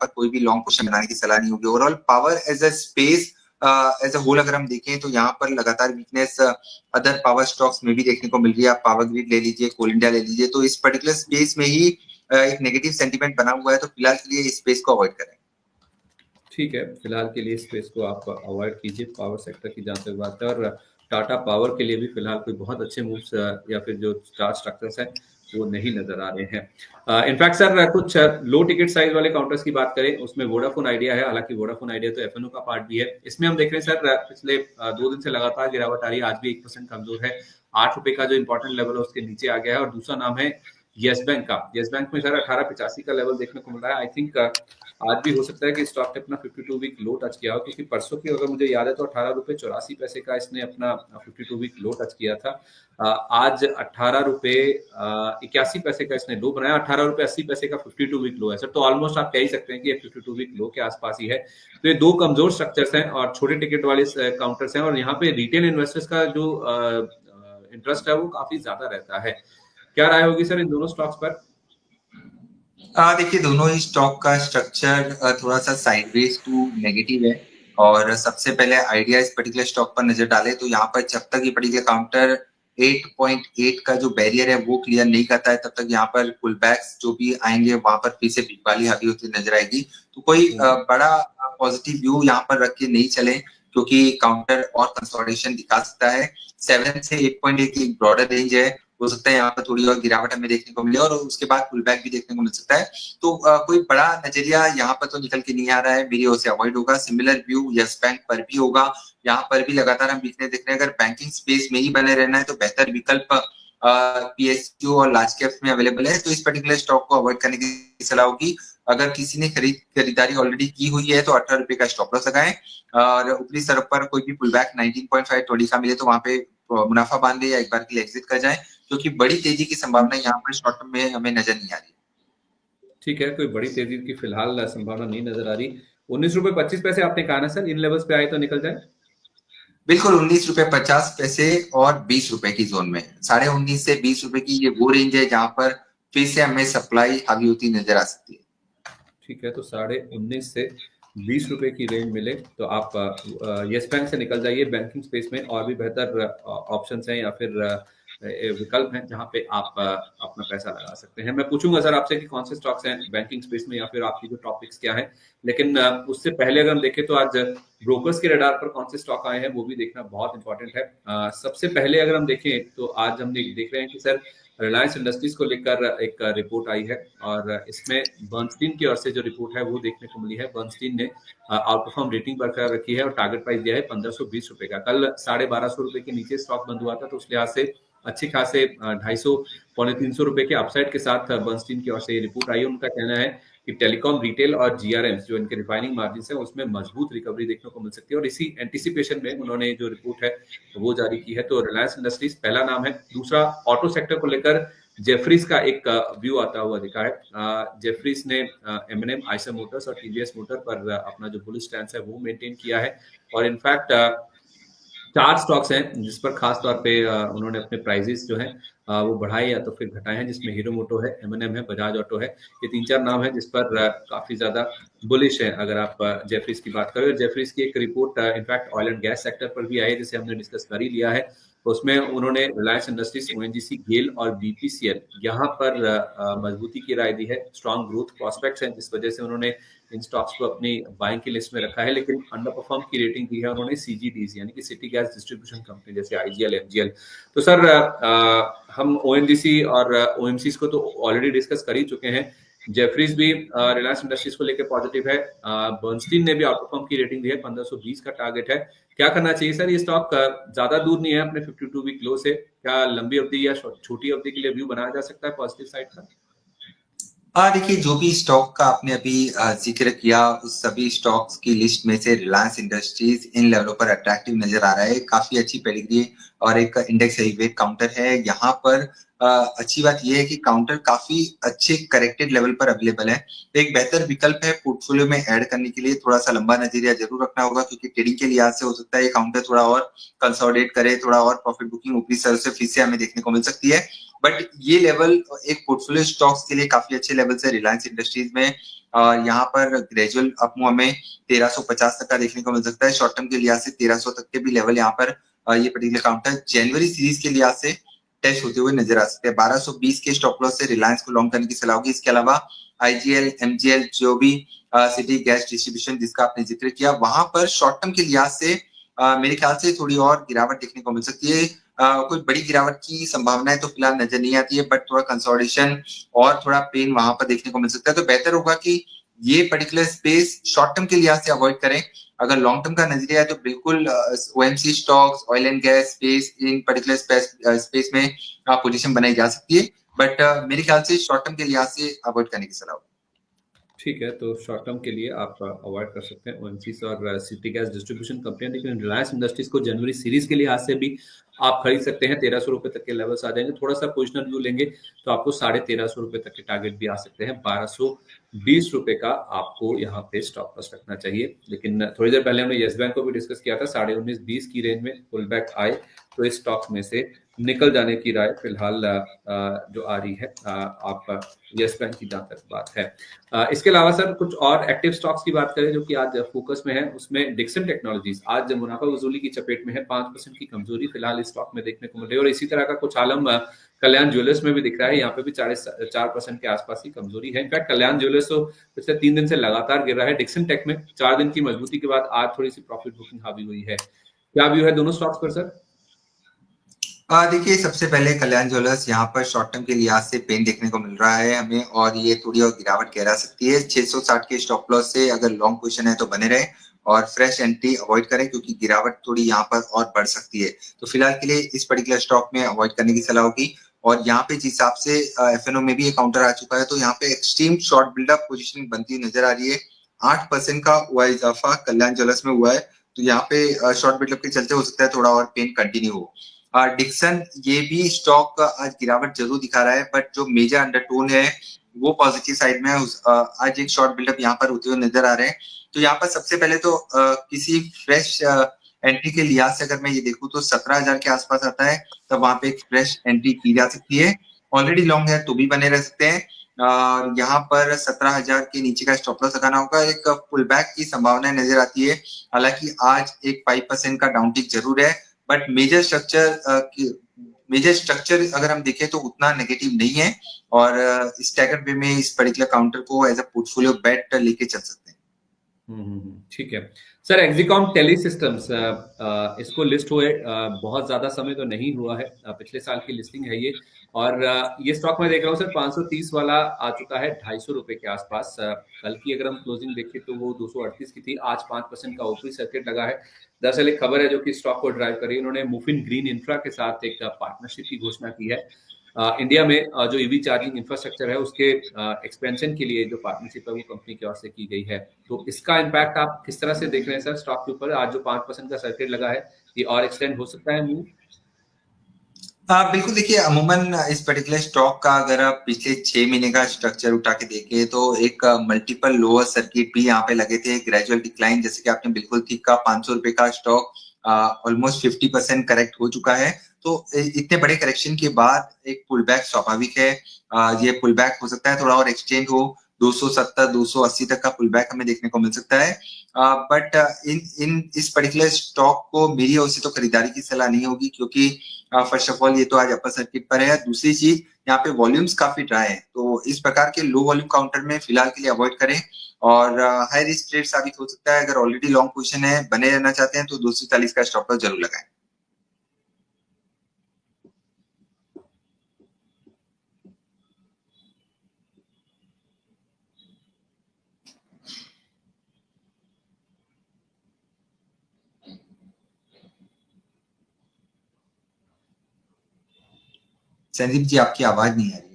पर कोई भी लॉन्ग पोजीशन बनाने की सलाह नहीं होगी। Overall power as a space as a whole अगर हम देखें तो यहाँ पर लगातार वीकनेस अदर पावर स्टॉक्स में भी देखने को मिल रही है। आप पावर ग्रिड ले लीजिए, कोल इंडिया ले लीजिए, तो इस पर्टिकुलर स्पेस में ही एक नेगेटिव सेंटीमेंट बना हुआ है, तो फिलहाल के लिए इस स्पेस को अवॉइड करें। ठीक है, फिलहाल के लिए स्पेस को आप अवॉइड कीजिए पावर सेक्टर की जहाँ तक बात है। और टाटा पावर के लिए भी फिलहाल कोई बहुत अच्छे मूव्स या फिर जो चार्ट स्ट्रक्चर्स हैं वो नहीं नजर आ रहे हैं। इनफैक्ट सर कुछ लो टिकट साइज वाले काउंटर्स की बात करें, उसमें वोडाफोन आइडिया है। हालांकि वोडाफोन आइडिया तो एफएनओ का पार्ट भी है। इसमें हम देख रहे हैं सर पिछले 2 दिन से लगातार गिरावट आ रही है। आज भी 1% कमजोर है। 8 रुपए का जो इंपॉर्टेंट लेवल है उसके नीचे आ गया है। और दूसरा नाम है यस बैंक का। यस बैंक में सर 1885 का लेवल देखने को मिल रहा है। आई थिंक आज भी हो सकता है कि स्टॉक ने अपना 52 वीक लो टच किया हो, क्योंकि परसों की अगर मुझे याद है तो 18 रुपए 84 पैसे का इसने अपना 52 वीक लो टच किया था। आज 18 रुपए 81 पैसे का इसने लो बनाया। 18 रुपए 80 पैसे का 52 वीक लो है सर। तो ऑलमोस्ट आप कह ही सकते हैं कि 52 वीक लो के आसपास ही है। तो ये दो कमजोर स्ट्रक्चर्स हैं और छोटे टिकट वाले काउंटर्स हैं। और यहाँ पे रिटेल इन्वेस्टर्स का जो इंटरेस्ट है वो काफी ज्यादा रहता है। क्या राय होगी सर इन दोनों स्टॉक्स पर? देखिए, दोनों ही स्टॉक का स्ट्रक्चर थोड़ा सा साइडवेज टू नेगेटिव है। और सबसे पहले आइडिया इस पर्टिकुलर स्टॉक पर नजर डाले तो यहाँ पर जब तक ये पर्टिकुलर काउंटर 8.8 का जो बैरियर है वो क्लियर नहीं करता है, तब तक यहाँ पर पुल बैक्स जो भी आएंगे वहां पर फिर से बिकवाली हावी होती नजर आएगी। तो कोई बड़ा पॉजिटिव व्यू यहाँ पर रख के नहीं चले, क्योंकि काउंटर और कंसोलिडेशन दिखा सकता है। 7 से 8.8 की एक ब्रॉडर रेंज है, हो सकता है यहाँ पर थोड़ी और गिरावट हमें देखने को मिले और उसके बाद पुल बैक भी देखने को मिल सकता है। तो कोई बड़ा नजरिया यहाँ पर तो निकल के नहीं आ रहा है, मेरी ओर से अवॉइड होगा। सिमिलर व्यू यस बैंक पर भी होगा। यहाँ पर भी लगातार हम वीकनेस देख रहे हैं। अगर बैंकिंग स्पेस में ही बने रहना है तो बेहतर विकल्प पीएसयू और लार्ज कैप्स में अवेलेबल है, तो इस पर्टिकुलर स्टॉक को अवॉइड करने की सलाह होगी। अगर किसी ने खरीदारी ऑलरेडी की हुई है तो 18 रुपए का स्टॉप लॉस लगाएं और ऊपरी तरफ पर कोई भी पुल बैक 19.5 20 का मिले तो वहां पे मुनाफा बांध ले या एक बार के लिए एग्जिट कर जाए, क्योंकि बड़ी तेजी की संभावना यहाँ पर शॉर्ट टर्म में हमें नजर नहीं आ रही। ठीक है, कोई बड़ी तेजी की फिलहाल संभावना नहीं नजर आ रही। 19 रुपए 25 पैसे आपने कहा ना सर, इन लेवल्स पे आए तो निकल जाए? बिल्कुल, 19 रुपए 50 पैसे और 20 रुपए की जोन में। 19.5 से 20 रुपए की ये वो रेंज है जहां पर फिर से हमें सप्लाई हावी होती नजर आ सकती है। ठीक है, तो 19.5 से 20 रुपए की रेंज मिले तो आप यस बैंक से निकल जाइए। बैंकिंग स्पेस में और भी बेहतर ऑप्शंस हैं या फिर विकल्प हैं जहां पे आप अपना पैसा लगा सकते हैं। मैं पूछूंगा सर आपसे कि कौन से स्टॉक्स हैं बैंकिंग स्पेस में या फिर आपकी जो टॉपिक्स क्या है। लेकिन उससे पहले अगर हम देखें तो आज ब्रोकर्स के रडार पर कौन से स्टॉक आए हैं वो भी देखना बहुत इंपॉर्टेंट है। सबसे पहले अगर हम देखें तो आज हम देख रहे हैं कि सर रिलायंस इंडस्ट्रीज को लेकर एक रिपोर्ट आई है और इसमें बर्नस्टीन की ओर से जो रिपोर्ट है वो देखने को मिली है। बर्नस्टीन ने आउट परफॉर्म रेटिंग बरकरार रखी है और टारगेट प्राइस दिया है 1520 रुपए का। कल 1250 रुपए के नीचे स्टॉक बंद हुआ था, तो उस लिहाज से अच्छे खासे 250 350 रुपए के अपसाइड के साथ बर्नस्टीन की ओर से ये रिपोर्ट आई है। उनका कहना है कि टेलीकॉम, रिटेल और जीआरएम्स जो इनके रिफाइनिंग मार्जिन है उसमें मजबूत रिकवरी देखने को मिल सकती है। और इसी एंटिसिपेशन में उन्होंने जो रिपोर्ट है वो जारी की है। तो रिलायंस इंडस्ट्रीज पहला नाम है। दूसरा, ऑटो सेक्टर को लेकर जेफरीज का एक व्यू आता हुआ दिखा है। जेफरीज ने एमएनएम, आइसर मोटर्स और टीवीएस मोटर पर अपना जो बुलिश स्टैंस है वो मेंटेन किया है। और इनफैक्ट 4 स्टॉक्स हैं जिस पर खास तौर पे उन्होंने अपने प्राइजेस जो हैं वो बढ़ाए या तो फिर घटाए हैं, जिसमें हीरो मोटो है, एमएनएम है, बजाज ऑटो है। ये 3-4 नाम है जिस पर काफी ज्यादा बुलिश है अगर आप जेफरीज की बात करें। जेफरीज की एक report in fact oil and gas sector पर भी आई है जिसे हमने डिस्कस कर ही लिया है। उसमें उन्होंने रिलायंस इंडस्ट्रीज, ओएनजीसी, गेल और बीपीसीएल यहाँ पर मजबूती की राय दी है। स्ट्रॉन्ग ग्रोथ प्रोस्पेक्ट्स हैं जिस वजह से उन्होंने इन स्टॉक्स को अपनी बाइंग की लिस्ट में रखा है। लेकिन अंडर परफॉर्म की रेटिंग दी है उन्होंने सीजीडीज यानी कि सिटी गैस डिस्ट्रीब्यूशन कंपनी जैसे आईजीएल, एमजीएल। तो सर हम ओएनजीसी और ओएमसीज को तो ऑलरेडी डिस्कस कर ही चुके हैं। जेफरीज भी रिलायंस इंडस्ट्रीज को लेकर पॉजिटिव है। बर्नस्टीन ने भी आउटपरफॉर्म की रेटिंग दी है, 1520 का टारगेट है। क्या करना चाहिए सर? ये स्टॉक ज्यादा दूर नहीं है अपने 52 वीक लो से। क्या लंबी अवधि या छोटी अवधि के लिए व्यू बनाया जा सकता है पॉजिटिव साइड का? देखिए, जो भी स्टॉक का आपने अभी जिक्र किया उस सभी स्टॉक्स की लिस्ट में से रिलायंस इंडस्ट्रीज इन लेवलों पर अट्रैक्टिव नजर आ रहा है। काफी अच्छी पेडिग्री और एक इंडेक्स वेट काउंटर है यहाँ पर। अच्छी बात यह है कि काउंटर काफी अच्छे करेक्टेड लेवल पर अवेलेबल है। तो एक बेहतर विकल्प है पोर्टफोलियो में ऐड करने के लिए। थोड़ा सा लंबा नजरिया जरूर रखना होगा, क्योंकि ट्रेडिंग के लिहाज से हो सकता है ये काउंटर थोड़ा और कंसोलिडेट करे, थोड़ा और प्रॉफिट बुकिंग ऊपरी स्तर से फिर से हमें देखने को मिल सकती है। बट ये लेवल एक पोर्टफोलियो स्टॉक्स के लिए काफी अच्छे लेवल से रिलायंस इंडस्ट्रीज में यहाँ पर ग्रेजुअल अपमूव हमें 1350 तक का देखने को मिल सकता है। शॉर्ट टर्म के लिहाज से 1300 तक के भी लेवल यहाँ पर ये पर्टिकुलर काउंटर जनवरी सीरीज के लिहाज से टेस्ट होते हुए नजर आ सकते हैं। 1220 के स्टॉप लॉस से रिलायंस को लॉन्ग करने की सलाह होगी। इसके अलावा आईजीएल, एमजीएल, जो भी सिटी गैस डिस्ट्रीब्यूशन जिसका आपने जिक्र किया, वहां पर शॉर्ट टर्म के लिहाज से मेरे ख्याल से थोड़ी और गिरावट देखने को मिल सकती है। कोई बड़ी गिरावट की संभावनाएं तो फिलहाल नजर नहीं आती है, बट थोड़ा कंसोलिडेशन और थोड़ा पेन वहां पर देखने को मिल सकता है। तो बेहतर होगा कि ये पर्टिकुलर स्पेस शॉर्ट टर्म के लिहाज से अवॉइड करें। अगर लॉन्ग टर्म का नजरिया है तो बिल्कुल OMC stocks, oil and gas space, in particular space में पोजीशन बनाई जा सकती है, बट मेरे ख्याल से शॉर्ट टर्म के लिहाज से अवॉइड करने की सलाह। ठीक है, तो शॉर्ट टर्म के लिए आप अवॉइड कर सकते हैं ओएमसीज और सिटी गैस डिस्ट्रीब्यूशन कंपनियां, लेकिन रिलायंस इंडस्ट्रीज को जनवरी सीरीज के लिहाज से भी आप खरीद सकते हैं। 1300 रुपए तक के लेवल्स आ जाएंगे। थोड़ा सा पोजिशनल व्यू लेंगे तो आपको 1350 रुपए तक के टारगेट भी आ सकते हैं। 1220 रुपए का आपको यहाँ पे स्टॉप लॉस रखना चाहिए। लेकिन थोड़ी देर पहले हमने येस बैंक को भी डिस्कस किया था, 19.5-20 की रेंज में पुल बैक आए तो इस स्टॉक्स में से निकल जाने की राय फिलहाल जो आ रही है आप येस बैंक की जहां तक बात है। इसके अलावा सर कुछ और एक्टिव स्टॉक्स की बात करें जो कि आज फोकस में है, उसमें डिक्सन टेक्नोलॉजीज आज मुनाफा वसूली की चपेट में है। 5% की कमजोरी फिलहाल इस स्टॉक में देखने को मिल रही है और इसी तरह का कुछ आलम कल्याण ज्वेलर्स में भी दिख रहा है। यहाँ पे भी 4% के आसपास की कमजोरी है। इनफैक्ट कल्याण ज्वेलर्स तो पिछले 3 दिन से लगातार गिर रहा है। डिक्सन टेक में 4 दिन की मजबूती के बाद आज थोड़ी सी प्रॉफिट बुकिंग हावी हुई है। क्या व्यू है दोनों स्टॉक्स पर सर? देखिए, सबसे पहले कल्याण ज्वेलर्स यहाँ पर शॉर्ट टर्म के लिहाज से पेन देखने को मिल रहा है हमें, और ये थोड़ी और गिरावट गहरा सकती है। 660 के स्टॉप लॉस से अगर लॉन्ग पोजीशन है तो बने रहे और फ्रेश एंट्री अवॉइड करें, क्योंकि गिरावट थोड़ी यहाँ पर और बढ़ सकती है। तो फिलहाल के लिए इस पर्टिकुलर स्टॉक में अवॉइड करने की सलाह होगी। और यहाँ पे जिस हिसाब से एफएनओ में भी एक काउंटर आ चुका है, तो यहाँ पे एक्सट्रीम शॉर्ट बिल्डअप पोजीशन बनती हुई नजर आ रही है। 8% का हुआ इजाफा कल्याण ज्वेलर्स में हुआ है, तो यहाँ पे शॉर्ट बिल्डअप के चलते हो सकता है थोड़ा और पेन कंटिन्यू हो। डिक्सन, ये भी स्टॉक आज गिरावट जरूर दिखा रहा है, बट जो मेजर अंडरटोन है वो पॉजिटिव साइड में है। आज एक शॉर्ट बिल्डअप यहाँ पर होते हुए नजर आ रहे हैं। तो यहाँ पर सबसे पहले तो किसी फ्रेश एंट्री के लिहाज से अगर मैं ये देखूं तो 17,000 के आसपास आता है, तब वहां पे एक फ्रेश एंट्री की जा सकती है। ऑलरेडी लॉन्ग है तो भी बने रह सकते हैं। यहाँ पर 17,000 के नीचे का स्टॉप लॉस लगाना होगा। एक पुल बैक की संभावना नजर आती है, हालांकि आज एक 5% का डाउन टिक जरूर है, बट मेजर स्ट्रक्चर अगर हम देखें तो उतना नेगेटिव नहीं है, और स्टैगर्ड वे में इस पर्टिकुलर काउंटर को एज अ पोर्टफोलियो बेट लेके चल सकते हैं। ठीक है सर। एक्सिकॉम टेली सिस्टम्स इसको लिस्ट हुए बहुत ज्यादा समय तो नहीं हुआ है, पिछले साल की लिस्टिंग है ये। और ये स्टॉक मैं देख रहा हूँ सर 530 वाला आ चुका है 250 रुपए के आसपास। कल की अगर हम क्लोजिंग देखें तो वो 238 की थी। आज 5% का ऊपरी सर्किट लगा है। दरअसल एक खबर है जो कि स्टॉक को ड्राइव कर रही है। उन्होंने मुफिन ग्रीन इंफ्रा के साथ एक पार्टनरशिप की घोषणा की है। इंडिया में जो ईवी चार्जिंग इंफ्रास्ट्रक्चर है उसके एक्सपेंशन के लिए जो पार्टनरशिप है वो कंपनी की ओर से की गई है। तो इसका इम्पैक्ट आप किस तरह से देख रहे हैं सर स्टॉक के ऊपर? आज जो 5% का सर्किट लगा है ये और एक्सटेंड हो सकता है मूव? बिल्कुल, देखिए अमूमन इस पर्टिकुलर स्टॉक का अगर आप पिछले 6 महीने का स्ट्रक्चर उठा के देखें तो एक मल्टीपल लोअर सर्किट भी यहाँ पे लगे थे। ग्रेजुअल डिक्लाइन, जैसे कि आपने बिल्कुल ठीक कहा, 500 रुपए का स्टॉक ऑलमोस्ट 50% करेक्ट हो चुका है। तो इतने बड़े करेक्शन के बाद एक पुल बैक स्वाभाविक है। ये पुल बैक हो सकता है थोड़ा और एक्सटेंड हो, 270 280 तक का पुल बैक हमें देखने को मिल सकता है। बट इन इन इस पर्टिकुलर स्टॉक को मेरी ओर से तो खरीदारी की सलाह नहीं होगी, क्योंकि फर्स्ट ऑफ ऑल ये तो आज अपर सर्किट पर है। दूसरी चीज, यहाँ पे वॉल्यूम्स काफी ड्राई है, तो इस प्रकार के लो वॉल्यूम काउंटर में फिलहाल के लिए अवॉइड करें। और हाई रिस्क ट्रेड साबित हो सकता है। अगर ऑलरेडी लॉन्ग पोजीशन है, बने रहना चाहते हैं, तो 240 का स्टॉप लॉस जरूर लगाएं। संदीप जी, आपकी आवाज नहीं आ रही है।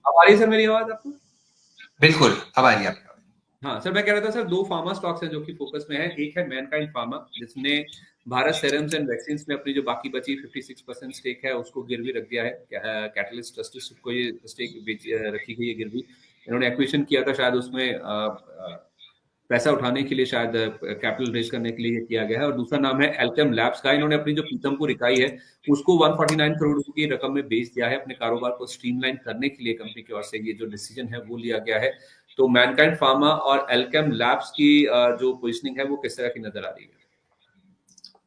अब आ रही है सर मेरी आवाज आपको? बिल्कुल, अब आ रही है आपकी आवाज। हाँ सर, मैं कह रहा था सर 2 फार्मा स्टॉक्स हैं जो कि फोकस में है। एक है मैनकाइंड फार्मा, जिसने भारत सेरम्स एंड वैक्सीन में अपनी जो बाकी बची 56% स्टेक है उसको गिरवी रख दिया है। कैटलिस्ट ट्रस्टीशिप को ये स्टेक रखी गई है गिरवी। इन्होंने एक्विजिशन किया था शायद उसमें पैसा उठाने के लिए, शायद कैपिटल रेज करने के लिए किया गया है। और दूसरा नाम है एल्केम लैब्स का। इन्होंने अपनी जो पीतमपुर इकाई है उसको 149 करोड़ रुपए की रकम में बेच दिया है। अपने कारोबार को स्ट्रीमलाइन करने के लिए कंपनी की ओर से ये जो डिसीजन है वो लिया गया है। तो मैनकाइंड फार्मा और एल्केम लैब्स की जो पोजिशनिंग है वो किस तरह की नजर आ रही है?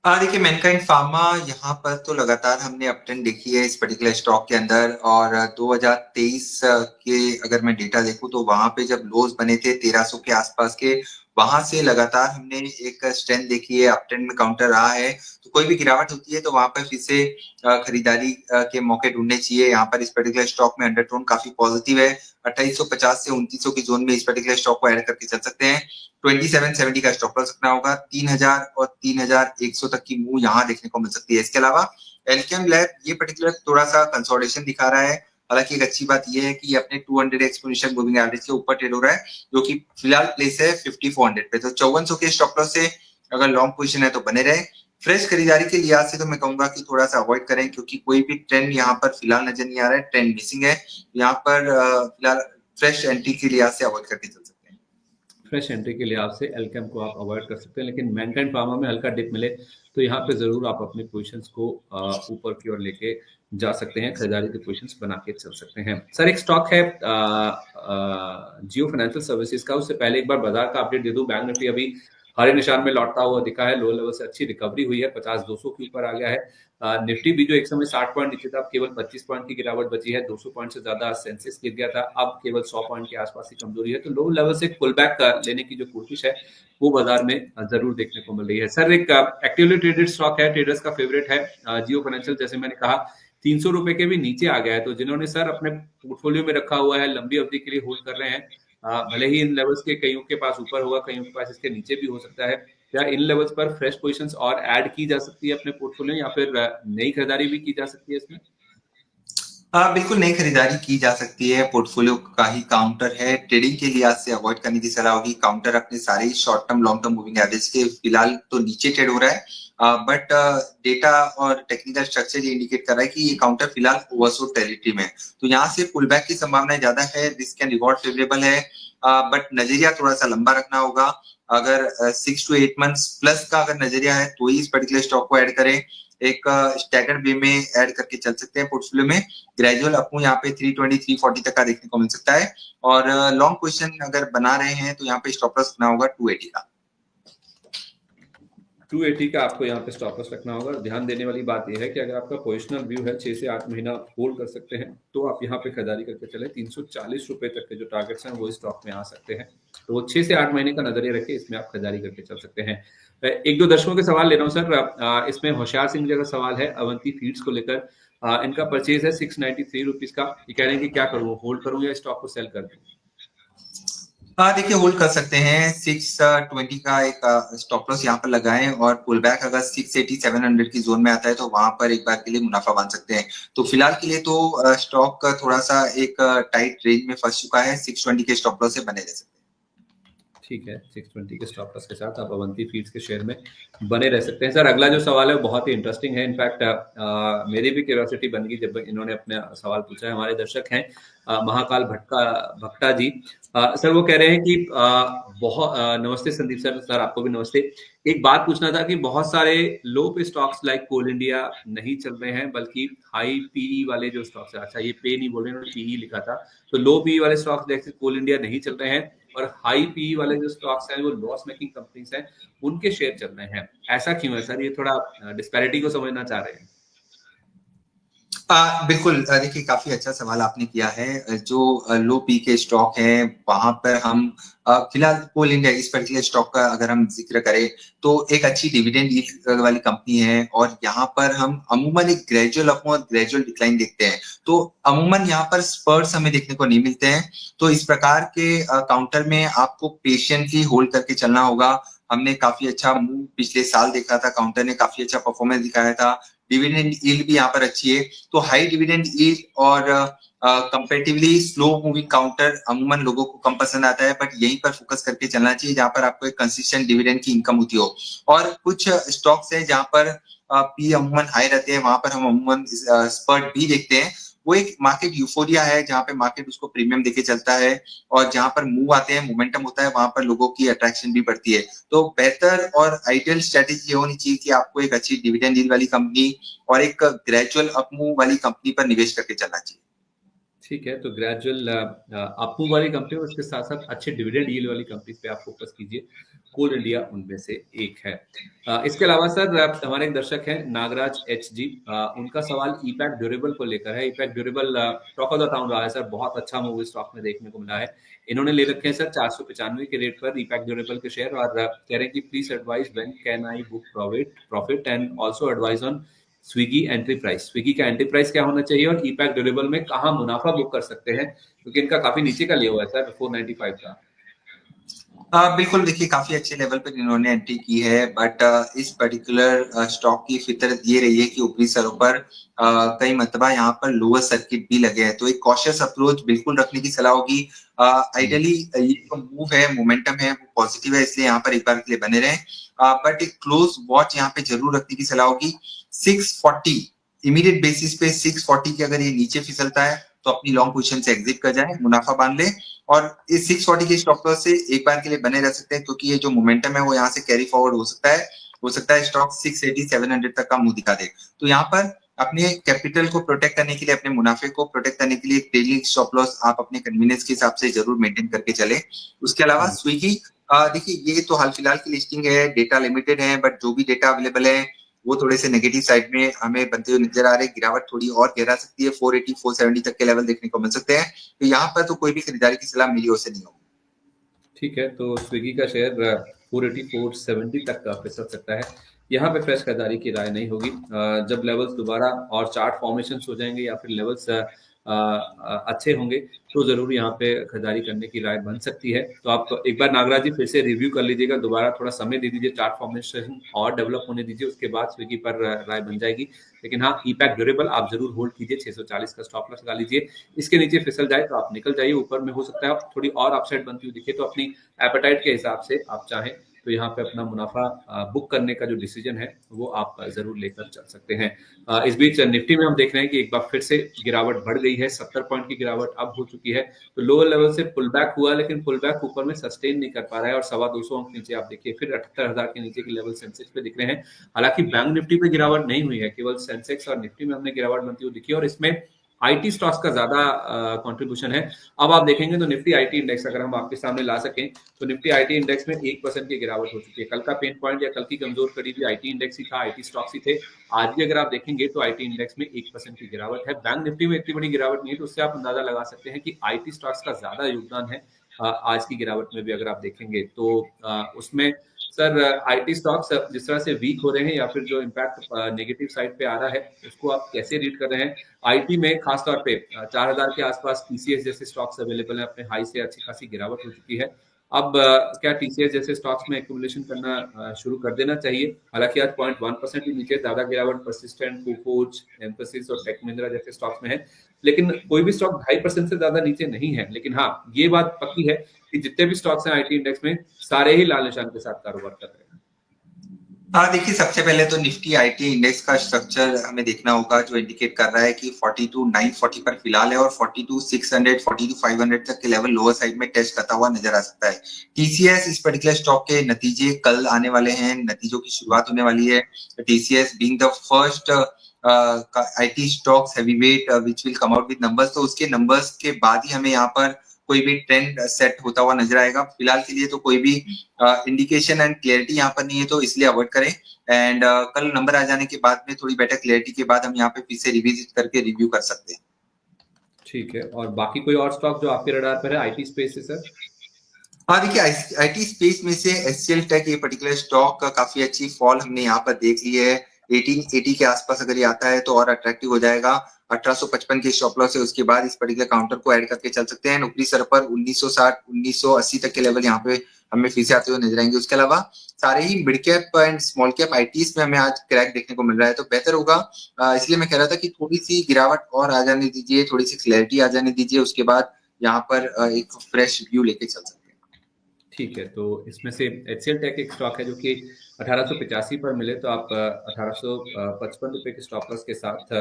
देखिए मैनकाइंड फार्मा यहाँ पर तो लगातार हमने अपट्रेंड देखी है इस पर्टिकुलर स्टॉक के अंदर। और 2023 के अगर मैं डेटा देखूं तो वहां पे जब लोज बने थे 1300 के आसपास के, वहां से लगातार हमने एक स्ट्रेंथ देखी है, अपट्रेंड में काउंटर रहा है। तो कोई भी गिरावट होती है तो वहां पर फिर से खरीदारी के मौके ढूंढने चाहिए। यहाँ पर इस पर्टिकुलर स्टॉक में अंडरटोन काफी पॉजिटिव है। 2850 से 2900 की जोन में इस पर्टिकुलर स्टॉक को ऐड करके चल सकते हैं। 2770 का स्टॉप लॉस रखना होगा। 3000 और 3100 तक की मूव यहाँ देखने को मिल सकती है। इसके अलावा एल्केम लैब ये पर्टिकुलर थोड़ा सा कंसोलिडेशन दिखा रहा है। हालांकि एक अच्छी बात यह है कि ये अपने 200 एक्सपोनेंशियल मूविंग एवरेज के ऊपर ट्रेड हो रहा है, जो कि फिलहाल प्लेस है 5400 पे। तो 5400 के स्टॉप लॉस से अगर लॉन्ग पोजीशन है तो बने रहे। फ्रेश खरीदारी के लिहाज से तो मैं कहूंगा कि थोड़ा सा अवॉइड करें, क्योंकि कोई भी ट्रेंड यहाँ पर फिलहाल नजर नहीं आ रहा है, ट्रेंड मिसिंग है यहाँ पर। फिलहाल फ्रेश एंट्री के लिहाज से अवॉइड करके चल सकते हैं। फ्रेश एंट्री के लिहाज से एल्केम को आप अवॉइड कर सकते हैं, लेकिन मैनकाइंड फार्मा में हल्का डिप मिले तो यहाँ पे जरूर आप अपनी पोजीशंस को ऊपर की ओर लेके जा सकते हैं, खरीदारी की पोजीशंस बना के चल सकते हैं। सर एक स्टॉक है जियो फाइनेंशियल सर्विसेज का। उससे पहले एक बार बाजार का अपडेट दे दूं। बैंक निफ्टी अभी हरे निशान में लौटता हुआ दिखा है, लो लेवल से अच्छी रिकवरी हुई है, 50-200 के ऊपर आ गया है। निफ्टी भी जो एक समय 60 पॉइंट नीचे था, अब केवल 25 पॉइंट की गिरावट बची है। 200 पॉइंट से ज्यादा सेंसेक्स गिर गया था, अब केवल 100 पॉइंट के आसपास की कमजोरी है। तो लो लेवल से पुल बैक लेने की जो कोशिश है वो बाजार में जरूर देखने को मिल रही है। सर एक एक्टिवली ट्रेडेड स्टॉक है, ट्रेडर्स का फेवरेट है जियो फाइनेंशियल। जैसे मैंने कहा 300 रुपए के भी नीचे आ गया है, तो जिन्होंने सर अपने पोर्टफोलियो में रखा हुआ है, लंबी अवधि के लिए होल्ड कर रहे हैं, भले ही इन लेवल्स के कईयों के पास ऊपर होगा, कईयों के पास इसके नीचे भी हो सकता है, क्या इन लेवल्स पर फ्रेश पोजीशंस और ऐड की जा सकती है अपने पोर्टफोलियो, या फिर नई खरीदारी भी की जा सकती है इसमें? बिल्कुल नई खरीदारी की जा सकती है। पोर्टफोलियो का ही काउंटर है, ट्रेडिंग के लिहाज से अवॉइड करने की सलाह होगी। काउंटर अपने सारे short term long term moving average के फिलहाल तो नीचे ट्रेड हो रहा है, बट डेटा और टेक्निकल स्ट्रक्चर ये इंडिकेट कर रहा है कि ये काउंटर फिलहाल ओवरसोल्ड टेरिटरी में है। तो यहाँ से पुल बैक की संभावना ज्यादा है, रिस्क एंड रिवॉर्ड फेवरेबल है, बट नजरिया थोड़ा सा लंबा रखना होगा। अगर 6 to 8 मंथ्स प्लस का अगर नजरिया है तो ही इस पर्टिकुलर स्टॉक को ऐड करें। एक स्टैगर्ड वे में ऐड करके चल सकते हैं पोर्टफोलियो में। ग्रेजुअल अपू यहाँ पे 320 340 तक का देखने को मिल सकता है। और लॉन्ग पोजीशन अगर बना रहे हैं तो यहाँ पे स्टॉप लॉस रखना होगा 280 का। 280 का आपको यहाँ पे स्टॉप लॉस रखना होगा। ध्यान देने वाली बात यह है कि अगर आपका पोजिशनल व्यू है 6 से 8 महीना होल्ड कर सकते हैं, तो आप यहाँ पे खरीदारी करके चले। 340 रुपए तक के जो टारगेट्स हैं वो स्टॉक में आ सकते हैं, तो वो 6 से 8 महीने का नजरिया रखिए, इसमें आप खरीदारी करके चल सकते हैं। एक दो दर्शकों के सवाल ले रहा हूँ सर। इसमें होशियार सिंह जी का सवाल है अवंती फीड्स को लेकर। इनका परचेज है 693 रुपीज का। ये कह रहे हैं कि क्या करूँ, होल्ड करूँ या स्टॉक को सेल कर दूँ? देखिए होल्ड कर सकते हैं। 620 का एक स्टॉप लॉस यहाँ पर लगाएं, और पुल बैक अगर 680 700 की जोन में आता है तो वहां पर एक बार के लिए मुनाफा बांध सकते हैं। तो फिलहाल के लिए तो स्टॉक थोड़ा सा एक टाइट रेंज में फंस चुका है, 620 के स्टॉप लॉस से बने रह सकते हैं। ठीक है, 620 के स्टॉप लॉस के साथ आप अवंती फीड्स के शेयर में बने रह सकते हैं। सर अगला जो सवाल है वो बहुत ही इंटरेस्टिंग है। इनफैक्ट मेरी भी क्यूरियोसिटी बन गई जब इन्होंने अपने सवाल पूछा है। हमारे दर्शक हैं महाकाल भट्टा जी। सर वो कह रहे हैं कि बहुत नमस्ते संदीप सर। सर आपको भी नमस्ते। एक बात पूछना था कि बहुत सारे लो पे स्टॉक्स लाइक कोल इंडिया नहीं चल रहे हैं, बल्कि हाई पीई वाले जो स्टॉक्स है, अच्छा ये पे नहीं बोल रहे, उन्होंने पीई लिखा था, तो लो पीई वाले स्टॉक्स जैसे कोल इंडिया नहीं चल रहे हैं, और हाई पी वाले जो स्टॉक्स हैं वो लॉस मेकिंग कंपनीज हैं, उनके शेयर चल रहे हैं। ऐसा क्यों है सर? ये थोड़ा डिस्पैरिटी को समझना चाह रहे हैं। बिल्कुल, देखिए काफी अच्छा सवाल आपने किया है। जो लो पी के स्टॉक हैं वहां पर हम फिलहाल कोल इंडिया इस पर्टिकुलर स्टॉक का अगर हम जिक्र करें तो एक अच्छी डिविडेंड यील्ड वाली कंपनी है, और यहाँ पर हम अमूमन एक ग्रेजुअल अप और ग्रेजुअल डिक्लाइन देखते हैं। तो अमूमन यहाँ पर स्पर्ट्स हमें देखने को नहीं मिलते हैं। तो इस प्रकार के काउंटर में आपको पेशेंटली होल्ड करके चलना होगा। हमने काफी अच्छा मूव पिछले साल देखा था, काउंटर ने काफी अच्छा परफॉर्मेंस दिखाया था। डिविडेंड यील्ड भी यहाँ पर अच्छी है। तो हाई डिविडेंड यील्ड और कंपेरेटिवली स्लो मूविंग काउंटर अमूमन लोगों को कम पसंद आता है, बट यहीं पर फोकस करके चलना चाहिए जहां पर आपको एक कंसिस्टेंट डिविडेंड की इनकम होती हो। और कुछ स्टॉक्स है जहां पर पी अमूमन हाई रहते हैं, वहां पर हम अमूमन स्पर्ट भी देखते हैं। वो एक मार्केट यूफोरिया है जहां पे मार्केट उसको प्रीमियम देके चलता है, और जहां पर मूव आते हैं, मोमेंटम होता है, वहां पर लोगों की अट्रैक्शन भी बढ़ती है। तो बेहतर और आइडियल स्ट्रेटेजी ये होनी चाहिए कि आपको एक अच्छी डिविडेंड यील्ड वाली कंपनी और एक ग्रेजुअल अपमूव वाली कंपनी पर निवेश करके चलना चाहिए। ठीक है, तो ग्रेजुअल अपमूव वाली कंपनी और उसके साथ साथ अच्छे डिविडेंड यील्ड वाली कंपनी पे आप फोकस कीजिए। कोल इंडिया उनमें से एक है। इसके अलावा सर हमारे एक दर्शक हैं नागराज एच जी, उनका सवाल ईपैक ड्यूरेबल को लेकर है। EPACK durable talk of the town रहा है सर, बहुत अच्छा मूव स्टॉक में देखने को मिला है। इन्होंने ले रखे हैं सर 495 के रेट पर ईपैक ड्यूरेबल के शेयर, और कह रहे हैं कि please advice when can I book profit and also advice on Swiggy entry price. Swiggy का एंट्री प्राइस क्या होना चाहिए और ईपैक ड्यूरेबल में कहाँ मुनाफा बुक कर सकते हैं, क्योंकि इनका काफी नीचे का लिया हुआ है सर 495 का। बिल्कुल, देखिए काफी अच्छे लेवल पर इन्होंने एंट्री की है, बट इस पर्टिकुलर स्टॉक की फितरत ये रही है कि ऊपरी सरों पर कई मरतबा यहाँ पर लोअर सर्किट भी लगे हैं, तो एक कॉशियस अप्रोच बिल्कुल रखने की सलाह होगी। आइडियली ये जो मूव है, मोमेंटम है, वो पॉजिटिव है, इसलिए यहाँ पर एक बार के लिए बने रहें, बट एक क्लोज वॉच यहाँ पे जरूर रखने की सलाह होगी। 640 इमीडिएट बेसिस पे 640 के अगर ये नीचे फिसलता है तो अपनी लॉन्ग पोजीशन से एग्जिट कर जाए, मुनाफा बांध ले, और इस 640 के स्टॉप लॉस से एक बार के लिए बने रह सकते हैं, क्योंकि ये जो मोमेंटम है वो यहाँ से कैरी फॉरवर्ड हो सकता है स्टॉक 680 700 तक का मुंह दिखा दे। तो यहाँ पर अपने कैपिटल को प्रोटेक्ट करने के लिए, अपने मुनाफे को प्रोटेक्ट करने के लिए डेली स्टॉप लॉस आप अपने कन्वीनियंस के हिसाब से जरूर मेंटेन करके चले। उसके अलावा स्विगी, देखिए ये तो हाल फिलहाल की लिस्टिंग है, डेटा लिमिटेड है, बट जो भी डेटा अवेलेबल है वो थोड़े से नेगेटिव साइड में हमें बनते हुए नजर आ रहे हैं। गिरावट थोड़ी और गहरा सकती है, 480 470 तक के लेवल देखने को मिल सकते हैं, तो यहाँ पर तो कोई भी खरीदारी की सलाह मेरी ओर से नहीं होगी। ठीक है, तो स्विगी का शेयर 480 470 तक का फिसल सकता है। यहाँ पे फ्रेश खरीदारी की राय नहीं होगी। जब लेवल्स दोबारा और चार्ट फॉर्मेशन हो जाएंगे या फिर लेवल्स अच्छे होंगे तो जरूर यहाँ पे खरीदारी करने की राय बन सकती है। तो आप एक बार नागराज जी फिर से रिव्यू कर लीजिएगा, दोबारा थोड़ा समय दे दीजिए, चार्ट फॉर्मेशन और डेवलप होने दीजिए, उसके बाद स्विगी पर राय बन जाएगी। लेकिन हाँ, ईपैक ड्यूरेबल आप जरूर होल्ड कीजिए, 640 का स्टॉप लॉस लगा लीजिए। इसके नीचे फिसल जाए तो आप निकल जाइए, ऊपर में हो सकता है थोड़ी और अपसाइड बनती हुई दिखे तो अपनी एपेटाइट के हिसाब से आप चाहें तो यहाँ पे अपना मुनाफा बुक करने का जो डिसीजन है वो आप जरूर लेकर चल सकते हैं। इस बीच निफ्टी में हम देख रहे हैं कि एक बार फिर से गिरावट बढ़ गई है, 70 पॉइंट की गिरावट अब हो चुकी है। तो लोअर लेवल से पुल बैक हुआ, लेकिन पुल बैक ऊपर में सस्टेन नहीं कर पा रहा है और 250 अंक नीचे आप देखिए फिर 78,000 के नीचे के लेवल सेंसेक्स पे दिख रहे हैं। हालांकि बैंक निफ्टी पे गिरावट नहीं हुई है, केवल सेंसेक्स और निफ्टी में हमने गिरावट बनती हुई दिखी, और इसमें आईटी स्टॉक्स का ज्यादा कंट्रीब्यूशन है। अब आप देखेंगे तो निफ्टी आईटी इंडेक्स अगर हम आपके सामने ला सकें तो निफ्टी आईटी इंडेक्स में 1% की गिरावट हो चुकी है। कल का पेन पॉइंट या कल की कमजोर कड़ी भी आईटी इंडेक्स ही था, आईटी स्टॉक्स ही थे। आज भी अगर आप देखेंगे तो आईटी इंडेक्स में 1% की गिरावट है। बैंक निफ्टी में इतनी बड़ी गिरावट नहीं है, तो उससे आप अंदाजा लगा सकते हैं कि आईटी स्टॉक्स का ज्यादा योगदान है आज की गिरावट में भी। अगर आप देखेंगे तो उसमें सर आईटी स्टॉक्स जिस तरह से वीक हो रहे हैं या फिर जो इम्पैक्ट नेगेटिव साइड पे आ रहा है उसको आप कैसे रीड कर रहे हैं? आईटी में खासतौर पे 4000 के आसपास टीसीएस जैसे स्टॉक्स अवेलेबल है, अपने हाई से अच्छी खासी गिरावट हो चुकी है। अब क्या टीसीएस जैसे स्टॉक्स में एक्यूमुलेशन करना शुरू कर देना चाहिए? हालांकि आज 0.1% ही नीचे, ज्यादा गिरावट परसिस्टेंट, कोफोर्ज, एम्फेसिस और टेक महिंद्रा जैसे स्टॉक्स में है, लेकिन कोई भी स्टॉक 2.5% से ज्यादा नीचे नहीं है। लेकिन हाँ, ये बात पक्की है कि जितने भी स्टॉक्स हैं आईटी इंडेक्स में सारे ही लाल निशान के साथ कारोबार कर रहे हैं। हाँ, देखिए सबसे पहले तो निफ्टी आईटी इंडेक्स का स्ट्रक्चर हमें देखना होगा, जो इंडिकेट कर रहा है कि 42,940 पर फिलहाल है और 42,600 42,500 तक के लेवल लोअर साइड में टेस्ट करता हुआ नजर आ सकता है। टीसीएस इस पर्टिकुलर स्टॉक के नतीजे कल आने वाले हैं, नतीजों की शुरुआत होने वाली है। TCS being the first IT stocks heavyweight which will come out with numbers, तो उसके नंबर्स के बाद ही हमें यहाँ पर कोई भी ट्रेंड सेट होता हुआ नजर आएगा। फिलहाल के लिए तो कोई भी इंडिकेशन एंड क्लियरिटी यहाँ पर नहीं है, तो इसलिए अवॉइड करें। एंड कल नंबर आ जाने के बाद में थोड़ी बेटर क्लियरिटी के बाद हम यहाँ पे फिर से रिविजिट करके रिव्यू कर सकते हैं। ठीक है, और बाकी कोई और स्टॉक जो आपके रडार पर है आईटी स्पेस से सर? हाँ, देखिए आईटी स्पेस में से एचसीएल टेक ये पर्टिकुलर स्टॉक का काफी अच्छी फॉल हमने यहाँ पर देख ली है। 1880 के आसपास अगर ये आता है तो और अट्रैक्टिव हो जाएगा। 1855 के स्टॉप लॉस है, उसके बाद इस पर्टिकुलर काउंटर को ऐड करके चल सकते हैं। ऊपरी सर पर 1960 1980 तक के लेवल यहाँ पे हमें फिर से आते हुए नजर आएंगे। उसके अलावा सारे ही mid cap and small cap आईटीज में हमें आज क्रैक देखने को मिल रहा है, तो बेहतर होगा। इसलिए मैं कह रहा था कि थोड़ी सी गिरावट और आ जाने दीजिए, थोड़ी सी क्लैरिटी आ जाने दीजिए, उसके बाद यहाँ पर एक फ्रेश व्यू लेके चल सकते हैं। ठीक है, तो इसमें से एचसीएल टेक एक स्टॉक है जो कि 1885 पर मिले तो आप 1855 रुपए के स्टॉप लॉस के साथ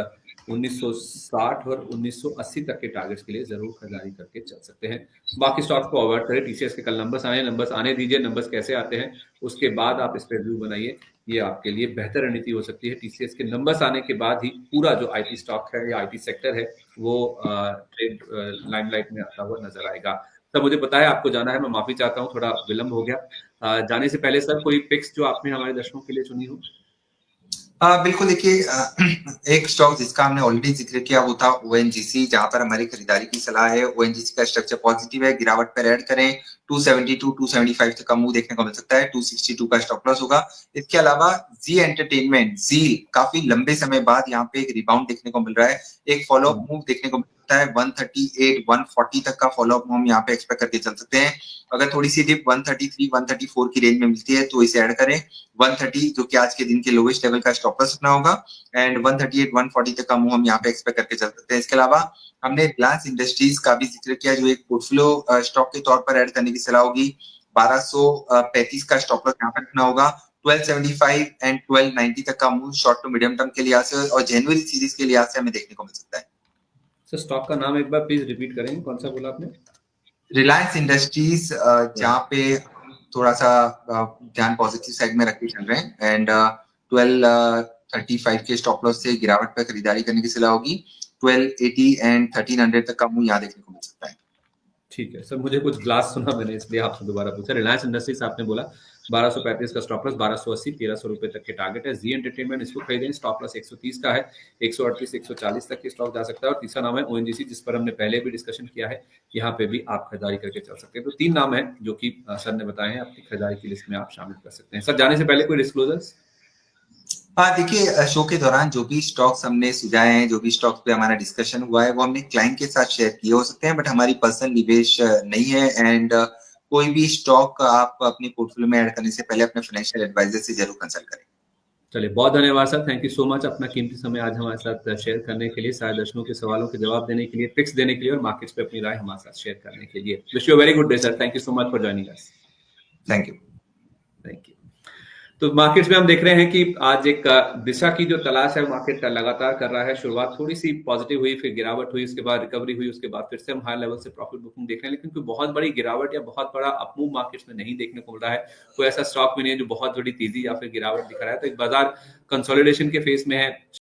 1960 और 1980 तक के टारगेट्स के लिए जरूर खरीदारी करके चल सकते हैं। बाकी स्टॉक्स को अवॉइड करें। टीसीएस के कल नंबर्स आने दीजिए, नंबर्स कैसे आते हैं उसके बाद आप इस पर रिव्यू बनाइए, ये आपके लिए बेहतर रणनीति हो सकती है। टीसीएस के नंबर्स आने के बाद ही पूरा जो आईटी स्टॉक है या आईटी सेक्टर है वो ट्रेड लाइमलाइट में आता हुआ नजर आएगा। सर मुझे पता है आपको जाना है, मैं माफी चाहता हूँ, थोड़ा विलंब हो गया। जाने से पहले सर कोई पिक्स जो आपने हमारे दर्शकों के लिए चुनी हो? बिल्कुल देखिए, एक स्टॉक जिसका हमने ऑलरेडी जिक्र किया वो था ओएनजीसी, जहां पर हमारी खरीदारी की सलाह है। ओएनजीसी का स्ट्रक्चर पॉजिटिव है, गिरावट पर ऐड करें। 272 275 तक का मूव देखने को मिल सकता है। 262 का स्टॉप लॉस होगा। इसके अलावा जी एंटरटेनमेंट, जी काफी लंबे समय बाद यहाँ पे एक रिबाउंड देखने को मिल रहा है। एक फॉलोअप मूव देखने को मिलता है 138 140 तक का फॉलोअप मूव हम यहाँ पे एक्सपेक्ट करके चल सकते हैं। अगर थोड़ी सी डिप 133 134 की रेंज में मिलती है तो इसे ऐड करें। 130 जो कि आज के दिन के लोवेस्ट लेवल का स्टॉप लॉस अपना होगा, एंड 138 140 तक का मूव हम यहाँ पे एक्सपेक्ट करके चल सकते हैं। इसके अलावा हमने रिलायंस इंडस्ट्रीज का भी जिक्र किया, जो एक पोर्टफोलियो स्टॉक के तौर पर ऐड करने की सलाह होगी। 1235 का स्टॉप लॉस यहाँ पे रखना होगा। 1275 एंड 1290 तक का move short to medium term के लिहाज से और जनवरी सीरीज के लिहाज से हमें देखने को मिल सकता है। सर स्टॉक का नाम एक बार प्लीज रिपीट करेंगे, कौन सा बोला आपने? रिलायंस इंडस्ट्रीज, जहाँ पे थोड़ा सा ध्यान पॉजिटिव साइड में रख के चल रहे हैं, एंड 1235 के स्टॉप लॉस से गिरावट पर खरीदारी करने की सलाह होगी। 1280 एंड 1300 तक का मूव यहाँ देखने को मिल सकता है। ठीक है सर, मुझे कुछ ग्लास सुना मैंने इसलिए आपसे दोबारा पूछा। रिलायंस इंडस्ट्रीज आपने बोला 1235 का स्टॉप लॉस, 1280 1300 रुपए तक के टारगेट है। जी एंटरटेनमेंट इसको खरीदें, स्टॉप लॉस 130 का है, 138 140 तक के स्टॉक जा सकता है। और तीसरा नाम है ओएनजीसी, जिस पर हमने पहले भी डिस्कशन किया है, यहाँ पे भी आप खरीदारी करके चल सकते हैं। तो 3 नाम है जो कि सर ने बताए हैं, आपकी खरीदारी की लिस्ट में आप शामिल कर सकते हैं। सर जाने से पहले कोई डिस्क्लोजर्स? हाँ देखिए, शो के दौरान जो भी स्टॉक्स हमने सुझाए हैं, जो भी स्टॉक्स पे हमारा डिस्कशन हुआ है, वो हमने क्लाइंट के साथ शेयर किए हो सकते हैं, बट हमारी पर्सनल निवेश नहीं है। एंड कोई भी स्टॉक आप अपने पोर्टफोलियो में ऐड करने से पहले अपने फाइनेंशियल एडवाइजर से जरूर कंसल्ट करें। चलिए, बहुत धन्यवाद sir, thank you so much अपना कीमती समय आज हमारे साथ शेयर करने के लिए, सारे दर्शकों के सवालों के जवाब देने के लिए, टिप्स देने के लिए और मार्केट्स पे अपनी राय हमारे साथ शेयर करने के लिए। Wish you very good day sir, thank you so much for joining us. Thank you. Thank you. तो मार्केट्स में हम देख रहे हैं कि आज एक दिशा की जो तलाश है मार्केट लगातार कर रहा है। शुरुआत थोड़ी सी पॉजिटिव हुई, फिर गिरावट हुई, उसके बाद रिकवरी हुई, उसके बाद फिर से हम हाई लेवल से प्रॉफिट बुकिंग देख रहे हैं, लेकिन कोई बहुत बड़ी गिरावट या बहुत बड़ा अपमूव मार्केट्स में नहीं देखने को मिल रहा है। कोई ऐसा स्टॉक भी नहीं है जो बहुत बड़ी तेजी या फिर गिरावट दिखा रहा है। तो एक बाजार कंसोलिडेशन के फेस में है।